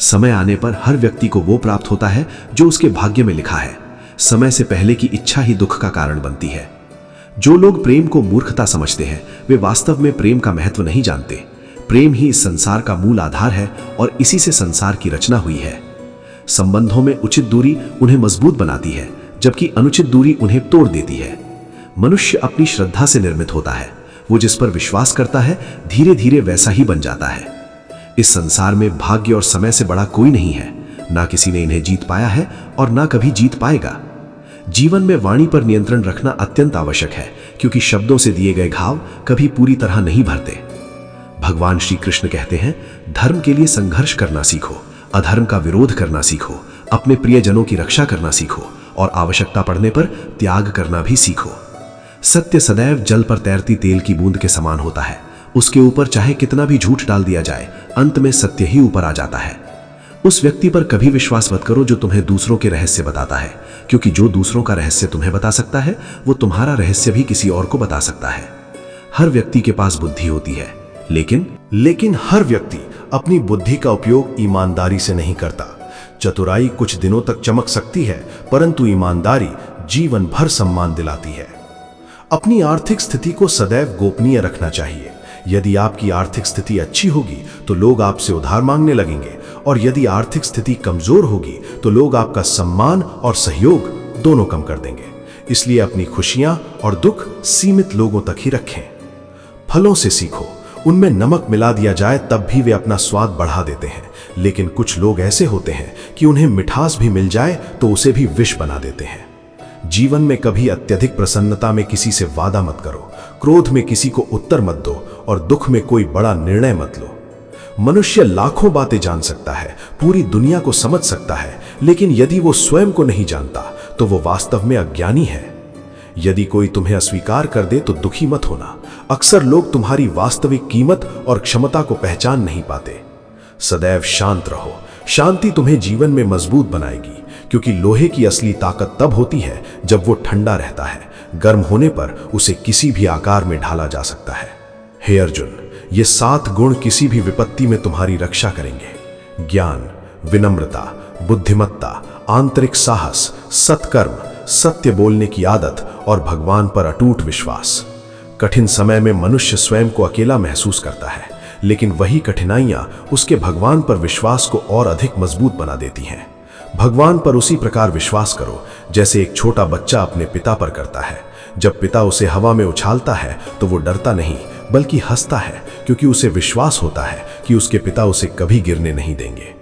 समय आने पर हर व्यक्ति को वो प्राप्त होता है जो उसके भाग्य में लिखा है। समय से पहले की इच्छा ही दुख का कारण बनती है। जो लोग प्रेम को मूर्खता समझते हैं, वे वास्तव में प्रेम का महत्व नहीं जानते। प्रेम ही इस संसार का मूल आधार है और इसी से संसार की रचना हुई है। संबंधों में उचित दूरी उन्हें मजबूत बनाती है, जबकि अनुचित दूरी उन्हें तोड़ देती है। मनुष्य अपनी श्रद्धा से निर्मित होता है। वो जिस पर विश्वास करता है, धीरे धीरे वैसा ही बन जाता है। इस संसार में भाग्य और समय से बड़ा कोई नहीं है। ना किसी ने इन्हें जीत पाया है और ना कभी जीत पाएगा। जीवन में वाणी पर नियंत्रण रखना अत्यंत आवश्यक है, क्योंकि शब्दों से दिए गए घाव कभी पूरी तरह नहीं भरते। भगवान श्री कृष्ण कहते हैं, धर्म के लिए संघर्ष करना सीखो, अधर्म का विरोध करना सीखो, अपने प्रियजनों की रक्षा करना सीखो, और आवश्यकता पड़ने पर त्याग करना भी सीखो। सत्य सदैव जल पर तैरती तेल की बूंद के समान होता है। उसके ऊपर चाहे कितना भी झूठ डाल दिया जाए, अंत में सत्य ही ऊपर आ जाता है। उस व्यक्ति पर कभी विश्वास मत करो जो तुम्हें दूसरों के रहस्य बताता है, क्योंकि जो दूसरों का रहस्य तुम्हें बता सकता है, वो तुम्हारा रहस्य भी किसी और को बता सकता है। हर व्यक्ति के पास बुद्धि होती है, लेकिन हर व्यक्ति अपनी बुद्धि का उपयोग ईमानदारी से नहीं करता। चतुराई कुछ दिनों तक चमक सकती है, परंतु ईमानदारी जीवन भर सम्मान दिलाती है। अपनी आर्थिक स्थिति को सदैव गोपनीय रखना चाहिए। यदि आपकी आर्थिक स्थिति अच्छी होगी तो लोग आपसे उधार मांगने लगेंगे, और यदि आर्थिक स्थिति कमजोर होगी तो लोग आपका सम्मान और सहयोग दोनों कम कर देंगे। इसलिए अपनी खुशियां और दुख सीमित लोगों तक ही रखें। फलों से सीखो, उनमें नमक मिला दिया जाए तब भी वे अपना स्वाद बढ़ा देते हैं, लेकिन कुछ लोग ऐसे होते हैं कि उन्हें मिठास भी मिल जाए तो उसे भी विष बना देते हैं। जीवन में कभी अत्यधिक प्रसन्नता में किसी से वादा मत करो, क्रोध में किसी को उत्तर मत दो, और दुख में कोई बड़ा निर्णय मत लो। मनुष्य लाखों बातें जान सकता है, पूरी दुनिया को समझ सकता है, लेकिन यदि वो स्वयं को नहीं जानता तो वो वास्तव में अज्ञानी है। यदि कोई तुम्हें अस्वीकार कर दे तो दुखी मत होना। अक्सर लोग तुम्हारी वास्तविक कीमत और क्षमता को पहचान नहीं पाते। सदैव शांत रहो। शांति तुम्हें जीवन में मजबूत बनाएगी, क्योंकि लोहे की असली ताकत तब होती है जब वो ठंडा रहता है। गर्म होने पर उसे किसी भी आकार में ढाला जा सकता है। हे अर्जुन, ये 7 गुण किसी भी विपत्ति में तुम्हारी रक्षा करेंगे। ज्ञान, विनम्रता, बुद्धिमत्ता, आंतरिक साहस, सत्कर्म, सत्य बोलने की आदत और भगवान पर अटूट विश्वास। कठिन समय में मनुष्य स्वयं को अकेला महसूस करता है, लेकिन वही कठिनाइयां उसके भगवान पर विश्वास को और अधिक मजबूत बना देती हैं। भगवान पर उसी प्रकार विश्वास करो जैसे एक छोटा बच्चा अपने पिता पर करता है। जब पिता उसे हवा में उछालता है तो वो डरता नहीं बल्कि हंसता है, क्योंकि उसे विश्वास होता है कि उसके पिता उसे कभी गिरने नहीं देंगे।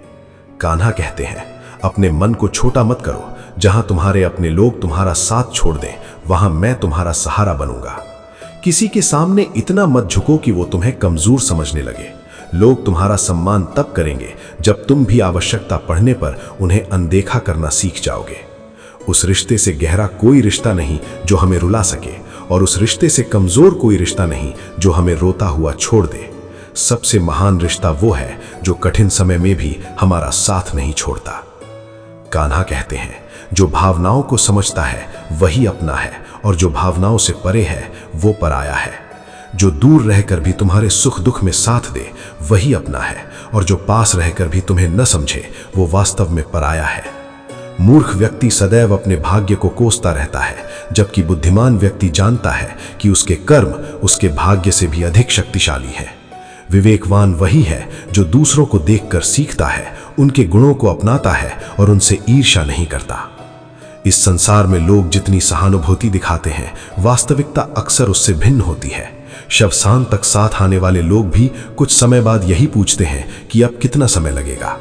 कान्हा कहते हैं, अपने मन को छोटा मत करो। जहां तुम्हारे अपने लोग तुम्हारा साथ छोड़ दें, वहां मैं तुम्हारा सहारा बनूंगा। किसी के सामने इतना मत झुको कि वो तुम्हें कमजोर समझने लगे। लोग तुम्हारा सम्मान तब करेंगे जब तुम भी आवश्यकता पड़ने पर उन्हें अनदेखा करना सीख जाओगे। उस रिश्ते से गहरा कोई रिश्ता नहीं जो हमें रुला सके, और उस रिश्ते से कमजोर कोई रिश्ता नहीं जो हमें रोता हुआ छोड़ दे। सबसे महान रिश्ता वो है जो कठिन समय में भी हमारा साथ नहीं छोड़ता। कान्हा कहते हैं, जो भावनाओं को समझता है वही अपना है, और जो भावनाओं से परे है वो पराया है। जो दूर रहकर भी तुम्हारे सुख दुख में साथ दे वही अपना है, और जो पास रहकर भी तुम्हें न समझे वो वास्तव में पराया है। मूर्ख व्यक्ति सदैव अपने भाग्य को कोसता रहता है, जबकि बुद्धिमान व्यक्ति जानता है कि उसके कर्म उसके भाग्य से भी अधिक शक्तिशाली है। विवेकवान वही है जो दूसरों को देखकर सीखता है, उनके गुणों को अपनाता है और उनसे ईर्ष्या नहीं करता। इस संसार में लोग जितनी सहानुभूति दिखाते हैं, वास्तविकता अक्सर उससे भिन्न होती है। शवसान तक साथ आने वाले लोग भी कुछ समय बाद यही पूछते हैं कि अब कितना समय लगेगा।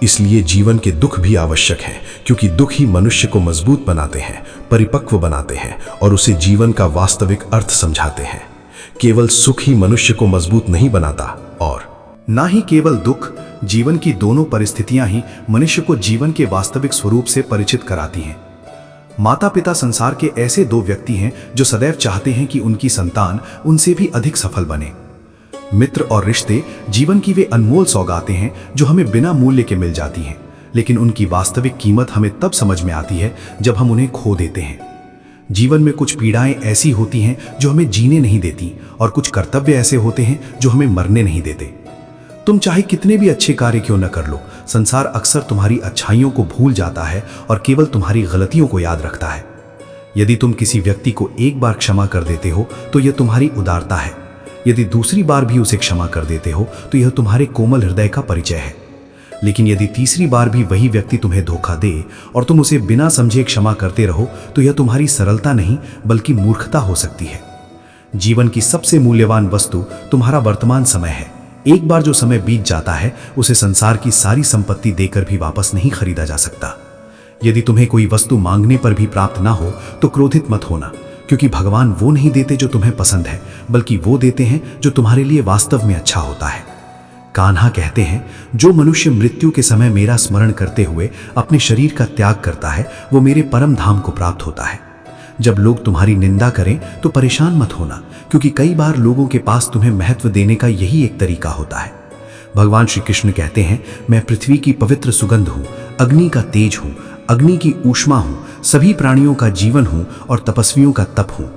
इसलिए जीवन के दुख भी आवश्यक हैं, क्योंकि दुख ही मनुष्य को मजबूत बनाते हैं, परिपक्व बनाते हैं और उसे जीवन का वास्तविक अर्थ समझाते हैं। केवल सुख ही मनुष्य को मजबूत नहीं बनाता, और ना ही केवल दुख, जीवन की दोनों परिस्थितियां ही मनुष्य को जीवन के वास्तविक स्वरूप से परिचित कराती हैं। माता पिता संसार के ऐसे दो व्यक्ति हैं जो सदैव चाहते हैं कि उनकी संतान उनसे भी अधिक सफल बने। मित्र और रिश्ते जीवन की वे अनमोल सौगातें हैं जो हमें बिना मूल्य के मिल जाती हैं, लेकिन उनकी वास्तविक कीमत हमें तब समझ में आती है जब हम उन्हें खो देते हैं। जीवन में कुछ पीड़ाएं ऐसी होती हैं जो हमें जीने नहीं देती, और कुछ कर्तव्य ऐसे होते हैं जो हमें मरने नहीं देते। तुम चाहे कितने भी अच्छे कार्य क्यों न कर लो, संसार अक्सर तुम्हारी अच्छाइयों को भूल जाता है और केवल तुम्हारी गलतियों को याद रखता है। यदि तुम किसी व्यक्ति को एक बार क्षमा कर देते हो तो यह तुम्हारी उदारता है। यदि दूसरी बार भी उसे क्षमा कर देते हो तो यह तुम्हारे कोमल हृदय का परिचय है। लेकिन यदि तीसरी बार भी वही व्यक्ति तुम्हें धोखा दे और तुम उसे बिना समझे क्षमा करते रहो तो यह तुम्हारी सरलता नहीं बल्कि मूर्खता हो सकती है। जीवन की सबसे मूल्यवान वस्तु तुम्हारा वर्तमान समय है। एक बार जो समय बीत जाता है उसे संसार की सारी संपत्ति देकर भी वापस नहीं खरीदा जा सकता। यदि तुम्हें कोई वस्तु मांगने पर भी प्राप्त ना हो तो क्रोधित मत होना, क्योंकि भगवान वो नहीं देते जो तुम्हें पसंद है, बल्कि वो देते हैं जो तुम्हारे लिए वास्तव में अच्छा होता है। कान्हा कहते हैं, जो मनुष्य मृत्यु के समय मेरा स्मरण करते हुए अपने शरीर का त्याग करता है वो मेरे परम धाम को प्राप्त होता है। जब लोग तुम्हारी निंदा करें तो परेशान मत होना, क्योंकि कई बार लोगों के पास तुम्हें महत्व देने का यही एक तरीका होता है। भगवान श्री कृष्ण कहते हैं, मैं पृथ्वी की पवित्र सुगंध हूँ, अग्नि का तेज हूँ, अग्नि की ऊष्मा हूँ, सभी प्राणियों का जीवन हूँ और तपस्वियों का तप हूँ।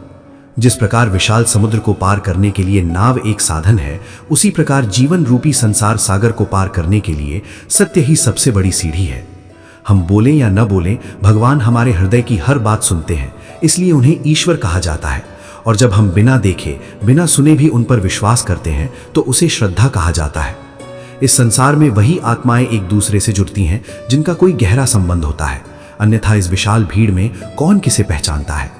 जिस प्रकार विशाल समुद्र को पार करने के लिए नाव एक साधन है, उसी प्रकार जीवन रूपी संसार सागर को पार करने के लिए सत्य ही सबसे बड़ी सीढ़ी है। हम बोलें या न बोलें, भगवान हमारे हृदय की हर बात सुनते हैं, इसलिए उन्हें ईश्वर कहा जाता है। और जब हम बिना देखे बिना सुने भी उन पर विश्वास करते हैं तो उसे श्रद्धा कहा जाता है। इस संसार में वही आत्माएं एक दूसरे से जुड़ती हैं जिनका कोई गहरा संबंध होता है, अन्यथा इस विशाल भीड़ में कौन किसे पहचानता है।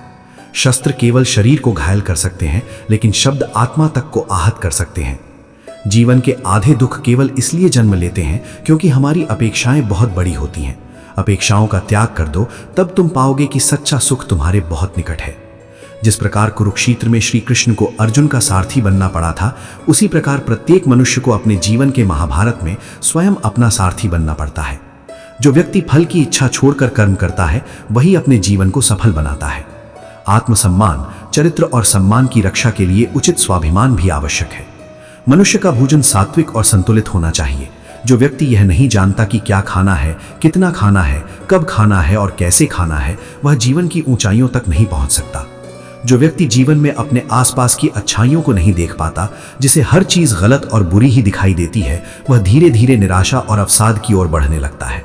शस्त्र केवल शरीर को घायल कर सकते हैं, लेकिन शब्द आत्मा तक को आहत कर सकते हैं। जीवन के आधे दुख केवल इसलिए जन्म लेते हैं क्योंकि हमारी अपेक्षाएं बहुत बड़ी होती हैं। अपेक्षाओं का त्याग कर दो, तब तुम पाओगे कि सच्चा सुख तुम्हारे बहुत निकट है। जिस प्रकार कुरुक्षेत्र में श्री कृष्ण को अर्जुन का सारथी बनना पड़ा था, उसी प्रकार प्रत्येक मनुष्य को अपने जीवन के महाभारत में स्वयं अपना सारथी बनना पड़ता है। जो व्यक्ति फल की इच्छा छोड़कर कर्म करता है वही अपने जीवन को सफल बनाता है। आत्मसम्मान, चरित्र और सम्मान की रक्षा के लिए उचित स्वाभिमान भी आवश्यक है। मनुष्य का भोजन सात्विक और संतुलित होना चाहिए। जो व्यक्ति यह नहीं जानता कि क्या खाना है, कितना खाना है, कब खाना है और कैसे खाना है, वह जीवन की ऊंचाइयों तक नहीं पहुंच सकता। जो व्यक्ति जीवन में अपने आसपास की अच्छाइयों को नहीं देख पाता, जिसे हर चीज गलत और बुरी ही दिखाई देती है, वह धीरे धीरे निराशा और अवसाद की ओर बढ़ने लगता है।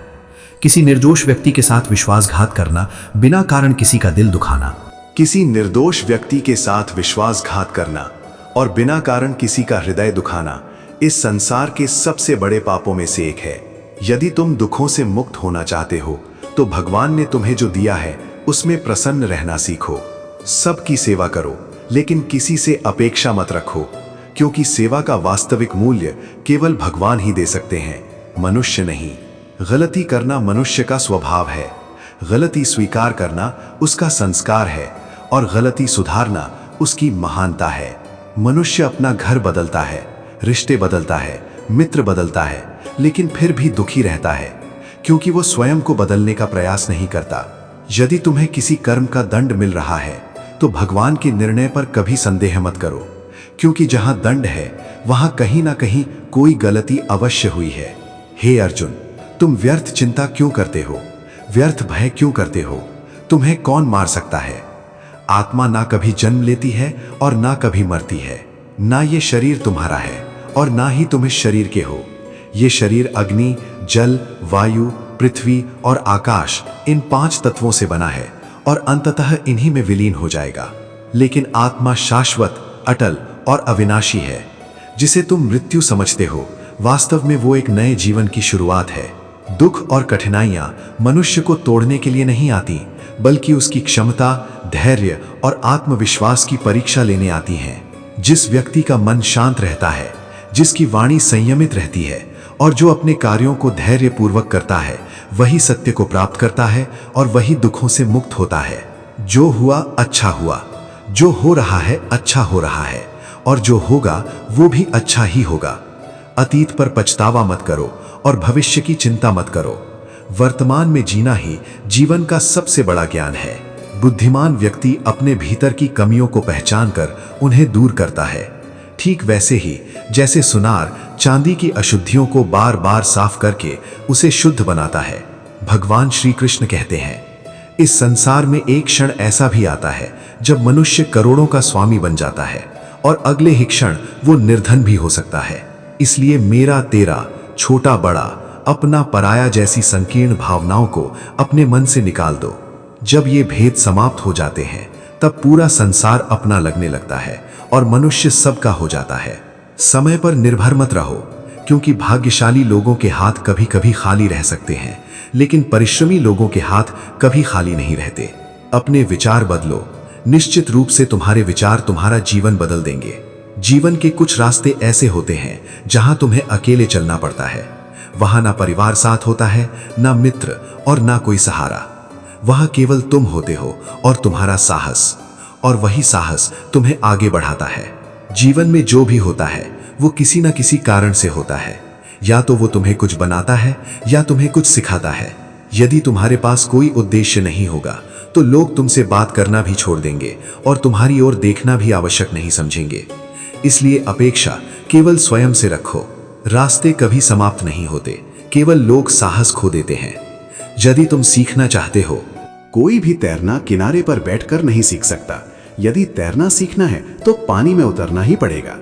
किसी निर्दोष व्यक्ति के साथ विश्वासघात करना, बिना कारण किसी का दिल दुखाना, किसी निर्दोष व्यक्ति के साथ विश्वासघात करना और बिना कारण किसी का हृदय दुखाना इस संसार के सबसे बड़े पापों में से एक है। यदि तुम दुखों से मुक्त होना चाहते हो तो भगवान ने तुम्हें जो दिया है उसमें प्रसन्न रहना सीखो। सबकी सेवा करो, लेकिन किसी से अपेक्षा मत रखो, क्योंकि सेवा का वास्तविक मूल्य केवल भगवान ही दे सकते हैं, मनुष्य नहीं। गलती करना मनुष्य का स्वभाव है, गलती स्वीकार करना उसका संस्कार है और गलती सुधारना उसकी महानता है। मनुष्य अपना घर बदलता है, रिश्ते बदलता है, मित्र बदलता है, लेकिन फिर भी दुखी रहता है, क्योंकि वो स्वयं को बदलने का प्रयास नहीं करता। यदि तुम्हें किसी कर्म का दंड मिल रहा है तो भगवान के निर्णय पर कभी संदेह मत करो, क्योंकि जहां दंड है वहां कहीं ना कहीं कोई गलती अवश्य हुई है। हे अर्जुन, तुम व्यर्थ चिंता क्यों करते हो, व्यर्थ भय क्यों करते हो? तुम्हें कौन मार सकता है? आत्मा ना कभी जन्म लेती है और ना कभी मरती है। ना ये शरीर तुम्हारा है और ना ही तुम इस शरीर के हो। ये शरीर अग्नि, जल, वायु, पृथ्वी और आकाश, इन 5 तत्वों से बना है और अंततः इन्हीं में विलीन हो जाएगा। लेकिन आत्मा शाश्वत, अटल और अविनाशी है। जिसे तुम मृत्यु समझते हो, वास्तव में वो एक नए जीवन की शुरुआत है। दुख और कठिनाइयां मनुष्य को तोड़ने के लिए नहीं आती, बल्कि उसकी क्षमता, धैर्य और आत्मविश्वास की परीक्षा लेने आती हैं। जिस व्यक्ति का मन शांत रहता है, जिसकी वाणी संयमित रहती है और जो अपने कार्यों को धैर्यपूर्वक करता है वही सत्य को प्राप्त करता है और वही दुखों से मुक्त होता है। जो हुआ अच्छा हुआ, जो हो रहा है अच्छा हो रहा है, और जो होगा वो भी अच्छा ही होगा। अतीत पर पछतावा मत करो और भविष्य की चिंता मत करो। वर्तमान में जीना ही जीवन का सबसे बड़ा ज्ञान है। बुद्धिमान व्यक्ति अपने भीतर की कमियों को पहचानकर उन्हें दूर करता है। ठीक वैसे ही जैसे सुनार चांदी की अशुद्धियों को बार बार साफ करके उसे शुद्ध बनाता है। भगवान श्री कृष्ण कहते हैं, इस संसार में एक क्षण ऐसा भी आता है जब मनुष्य करोड़ों का स्वामी बन जाता है और अगले ही क्षण वो निर्धन भी हो सकता है। इसलिए मेरा तेरा, छोटा बड़ा, अपना पराया जैसी संकीर्ण भावनाओं को अपने मन से निकाल दो। जब ये भेद समाप्त हो जाते हैं तब पूरा संसार अपना लगने लगता है और मनुष्य सबका हो जाता है। समय पर निर्भर मत रहो, क्योंकि भाग्यशाली लोगों के हाथ कभी कभी खाली रह सकते हैं, लेकिन परिश्रमी लोगों के हाथ कभी खाली नहीं रहते। अपने विचार बदलो, निश्चित रूप से तुम्हारे विचार तुम्हारा जीवन बदल देंगे। जीवन के कुछ रास्ते ऐसे होते हैं जहां तुम्हें अकेले चलना पड़ता है। वहां ना परिवार साथ होता है, ना मित्र और ना कोई सहारा। वहां केवल तुम होते हो और तुम्हारा साहस, और वही साहस तुम्हें आगे बढ़ाता है। जीवन में जो भी होता है वो किसी ना किसी कारण से होता है। या तो वो तुम्हें कुछ बनाता है या तुम्हें कुछ सिखाता है। यदि तुम्हारे पास कोई उद्देश्य नहीं होगा तो लोग तुमसे बात करना भी छोड़ देंगे और तुम्हारी ओर देखना भी आवश्यक नहीं समझेंगे। इसलिए अपेक्षा केवल स्वयं से रखो। रास्ते कभी समाप्त नहीं होते, केवल लोग साहस खो देते हैं। यदि तुम सीखना चाहते हो, कोई भी तैरना किनारे पर बैठकर नहीं सीख सकता। यदि तैरना सीखना है तो पानी में उतरना ही पड़ेगा।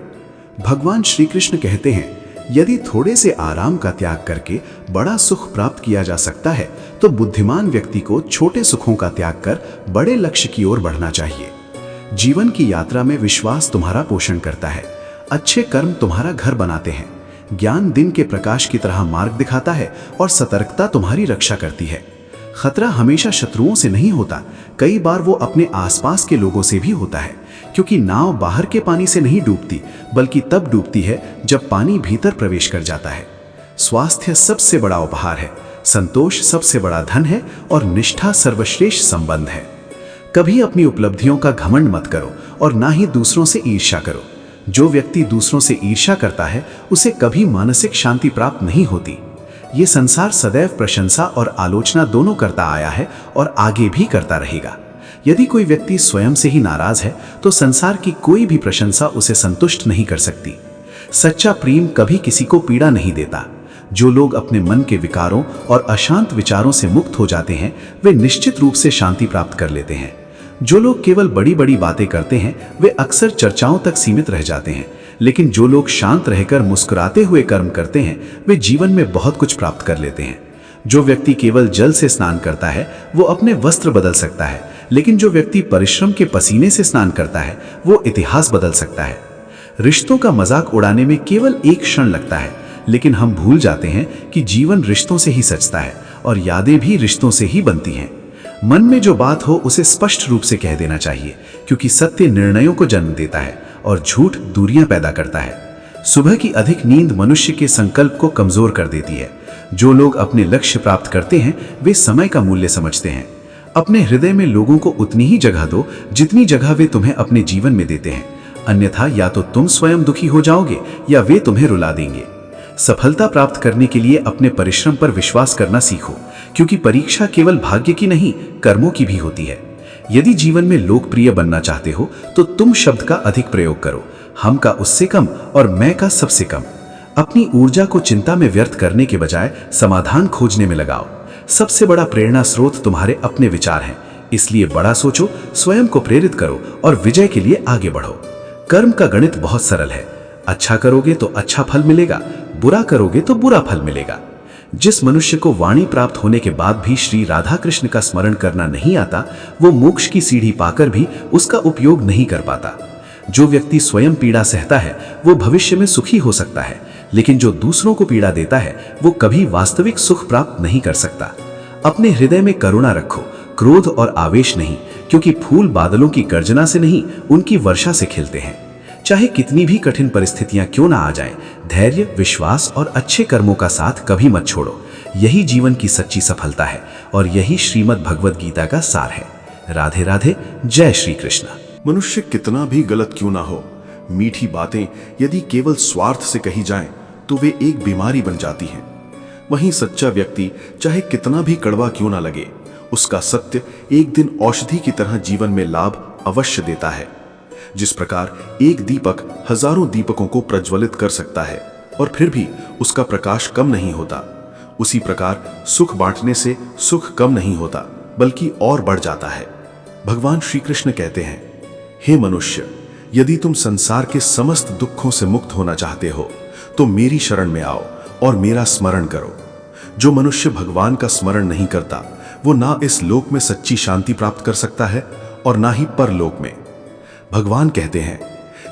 भगवान श्री कृष्ण कहते हैं, यदि थोड़े से आराम का त्याग करके बड़ा सुख प्राप्त किया जा सकता है तो बुद्धिमान व्यक्ति को छोटे सुखों का त्याग कर बड़े लक्ष्य की ओर बढ़ना चाहिए। जीवन की यात्रा में विश्वास तुम्हारा पोषण करता है, अच्छे कर्म तुम्हारा घर बनाते हैं, ज्ञान दिन के प्रकाश की तरह मार्ग दिखाता है और सतर्कता तुम्हारी रक्षा करती है। खतरा हमेशा शत्रुओं से नहीं होता, कई बार वो अपने आसपास के लोगों से भी होता है, क्योंकि नाव बाहर के पानी से नहीं डूबती बल्कि तब डूबती है जब पानी भीतर प्रवेश कर जाता है। स्वास्थ्य सबसे बड़ा उपहार है, संतोष सबसे बड़ा धन है और निष्ठा सर्वश्रेष्ठ संबंध है। कभी अपनी उपलब्धियों का घमंड मत करो और ना ही दूसरों से ईर्ष्या करो। जो व्यक्ति दूसरों से ईर्ष्या करता है उसे कभी मानसिक शांति प्राप्त नहीं होती। ये संसार सदैव प्रशंसा और आलोचना दोनों करता आया है और आगे भी करता रहेगा। यदि कोई व्यक्ति स्वयं से ही नाराज है तो संसार की कोई भी प्रशंसा उसे संतुष्ट नहीं कर सकती। सच्चा प्रेम कभी किसी को पीड़ा नहीं देता। जो लोग अपने मन के विकारों और अशांत विचारों से मुक्त हो जाते हैं वे निश्चित रूप से शांति प्राप्त कर लेते हैं। जो लोग केवल बड़ी बड़ी बातें करते हैं वे अक्सर चर्चाओं तक सीमित रह जाते हैं, लेकिन जो लोग शांत रहकर मुस्कुराते हुए कर्म करते हैं वे जीवन में बहुत कुछ प्राप्त कर लेते हैं। जो व्यक्ति केवल जल से स्नान करता है वो अपने वस्त्र बदल सकता है, लेकिन जो व्यक्ति परिश्रम के पसीने से स्नान करता है वो इतिहास बदल सकता है। रिश्तों का मजाक उड़ाने में केवल एक क्षण लगता है, लेकिन हम भूल जाते हैं कि जीवन रिश्तों से ही सजता है और यादें भी रिश्तों से ही बनती हैं। मन में जो बात हो उसे स्पष्ट रूप से कह देना चाहिए, क्योंकि सत्य निर्णयों को जन्म देता है और झूठ दूरियां पैदा करता है। सुबह की अधिक नींद मनुष्य के संकल्प को कमजोर कर देती है। जो लोग अपने लक्ष्य प्राप्त करते हैं वे समय का मूल्य समझते हैं। अपने हृदय में लोगों को उतनी ही जगह दो जितनी जगह वे तुम्हें अपने जीवन में देते हैं, अन्यथा या तो तुम स्वयं दुखी हो जाओगे या वे तुम्हें रुला देंगे। सफलता प्राप्त करने के लिए अपने परिश्रम पर विश्वास करना सीखो, क्योंकि परीक्षा केवल भाग्य की नहीं कर्मों की भी होती है। यदि जीवन में लोकप्रिय बनना चाहते हो तो तुम शब्द का अधिक प्रयोग करो, हम का उससे कम और मैं का सबसे कम। अपनी ऊर्जा को चिंता में व्यर्थ करने के बजाय समाधान खोजने में लगाओ। सबसे बड़ा प्रेरणा स्रोत तुम्हारे अपने विचार हैं, इसलिए बड़ा सोचो, स्वयं को प्रेरित करो और विजय के लिए आगे बढ़ो। कर्म का गणित बहुत सरल है, अच्छा करोगे तो अच्छा फल मिलेगा, बुरा करोगे तो बुरा फल मिलेगा। जिस मनुष्य को वाणी प्राप्त होने के बाद भी श्री राधा कृष्ण का स्मरण करना नहीं आता वो मोक्ष की सीढ़ी पाकर भी उसका उपयोग नहीं कर पाता। जो व्यक्ति स्वयं पीड़ा सहता है वो भविष्य में सुखी हो सकता है, लेकिन जो दूसरों को पीड़ा देता है वो कभी वास्तविक सुख प्राप्त नहीं कर सकता। अपने हृदय में करुणा रखो, क्रोध और आवेश नहीं, क्योंकि फूल बादलों की गर्जना से नहीं उनकी वर्षा से खिलते हैं। चाहे कितनी भी कठिन परिस्थितियां क्यों ना आ जाएं, धैर्य, विश्वास और अच्छे कर्मों का साथ कभी मत छोड़ो। यही जीवन की सच्ची सफलता है और यही श्रीमद् भगवद गीता का सार है। राधे राधे। जय श्री कृष्ण। मनुष्य कितना भी गलत क्यों ना हो, मीठी बातें यदि केवल स्वार्थ से कही जाएं, तो वे एक बीमारी बन जाती हैं। वहीं सच्चा व्यक्ति चाहे कितना भी कड़वा क्यों ना लगे, उसका सत्य एक दिन औषधि की तरह जीवन में लाभ अवश्य देता है। जिस प्रकार एक दीपक हजारों दीपकों को प्रज्वलित कर सकता है और फिर भी उसका प्रकाश कम नहीं होता, उसी प्रकार सुख बांटने से सुख कम नहीं होता बल्कि और बढ़ जाता है। भगवान श्री कृष्ण कहते हैं, हे मनुष्य, यदि तुम संसार के समस्त दुखों से मुक्त होना चाहते हो तो मेरी शरण में आओ और मेरा स्मरण करो। जो मनुष्य भगवान का स्मरण नहीं करता, वो ना इस लोक में सच्ची शांति प्राप्त कर सकता है और ना ही परलोक में। भगवान कहते हैं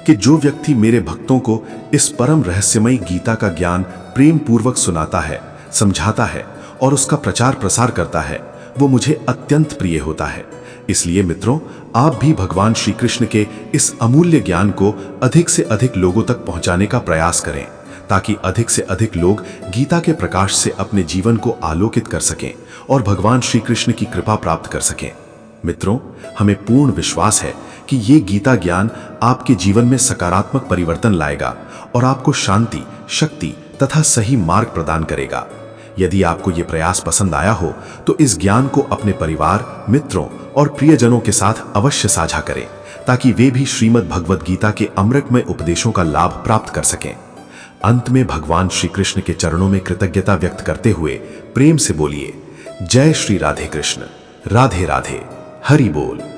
कि जो व्यक्ति मेरे भक्तों को इस परम रहस्यमयी गीता का ज्ञान प्रेम पूर्वक सुनाता है, समझाता है और उसका प्रचार प्रसार करता है, वो मुझे अत्यंत प्रिय होता है। इसलिए मित्रों, आप भी भगवान श्री कृष्ण के इस अमूल्य ज्ञान को अधिक से अधिक लोगों तक पहुंचाने का प्रयास करें, ताकि अधिक से अधिक लोग गीता के प्रकाश से अपने जीवन को आलोकित कर सकें और भगवान श्री कृष्ण की कृपा प्राप्त कर सकें। मित्रों, हमें पूर्ण विश्वास है कि ये गीता ज्ञान आपके जीवन में सकारात्मक परिवर्तन लाएगा और आपको शांति, शक्ति तथा सही मार्ग प्रदान करेगा। यदि आपको ये प्रयास पसंद आया हो तो इस ज्ञान को अपने परिवार, मित्रों और प्रियजनों के साथ अवश्य साझा करें, ताकि वे भी श्रीमद् भगवद गीता के अमृतमय उपदेशों का लाभ प्राप्त कर सकें। अंत में भगवान श्री कृष्ण के चरणों में कृतज्ञता व्यक्त करते हुए प्रेम से बोलिए, जय श्री राधे कृष्ण। राधे राधे। हरि बोल।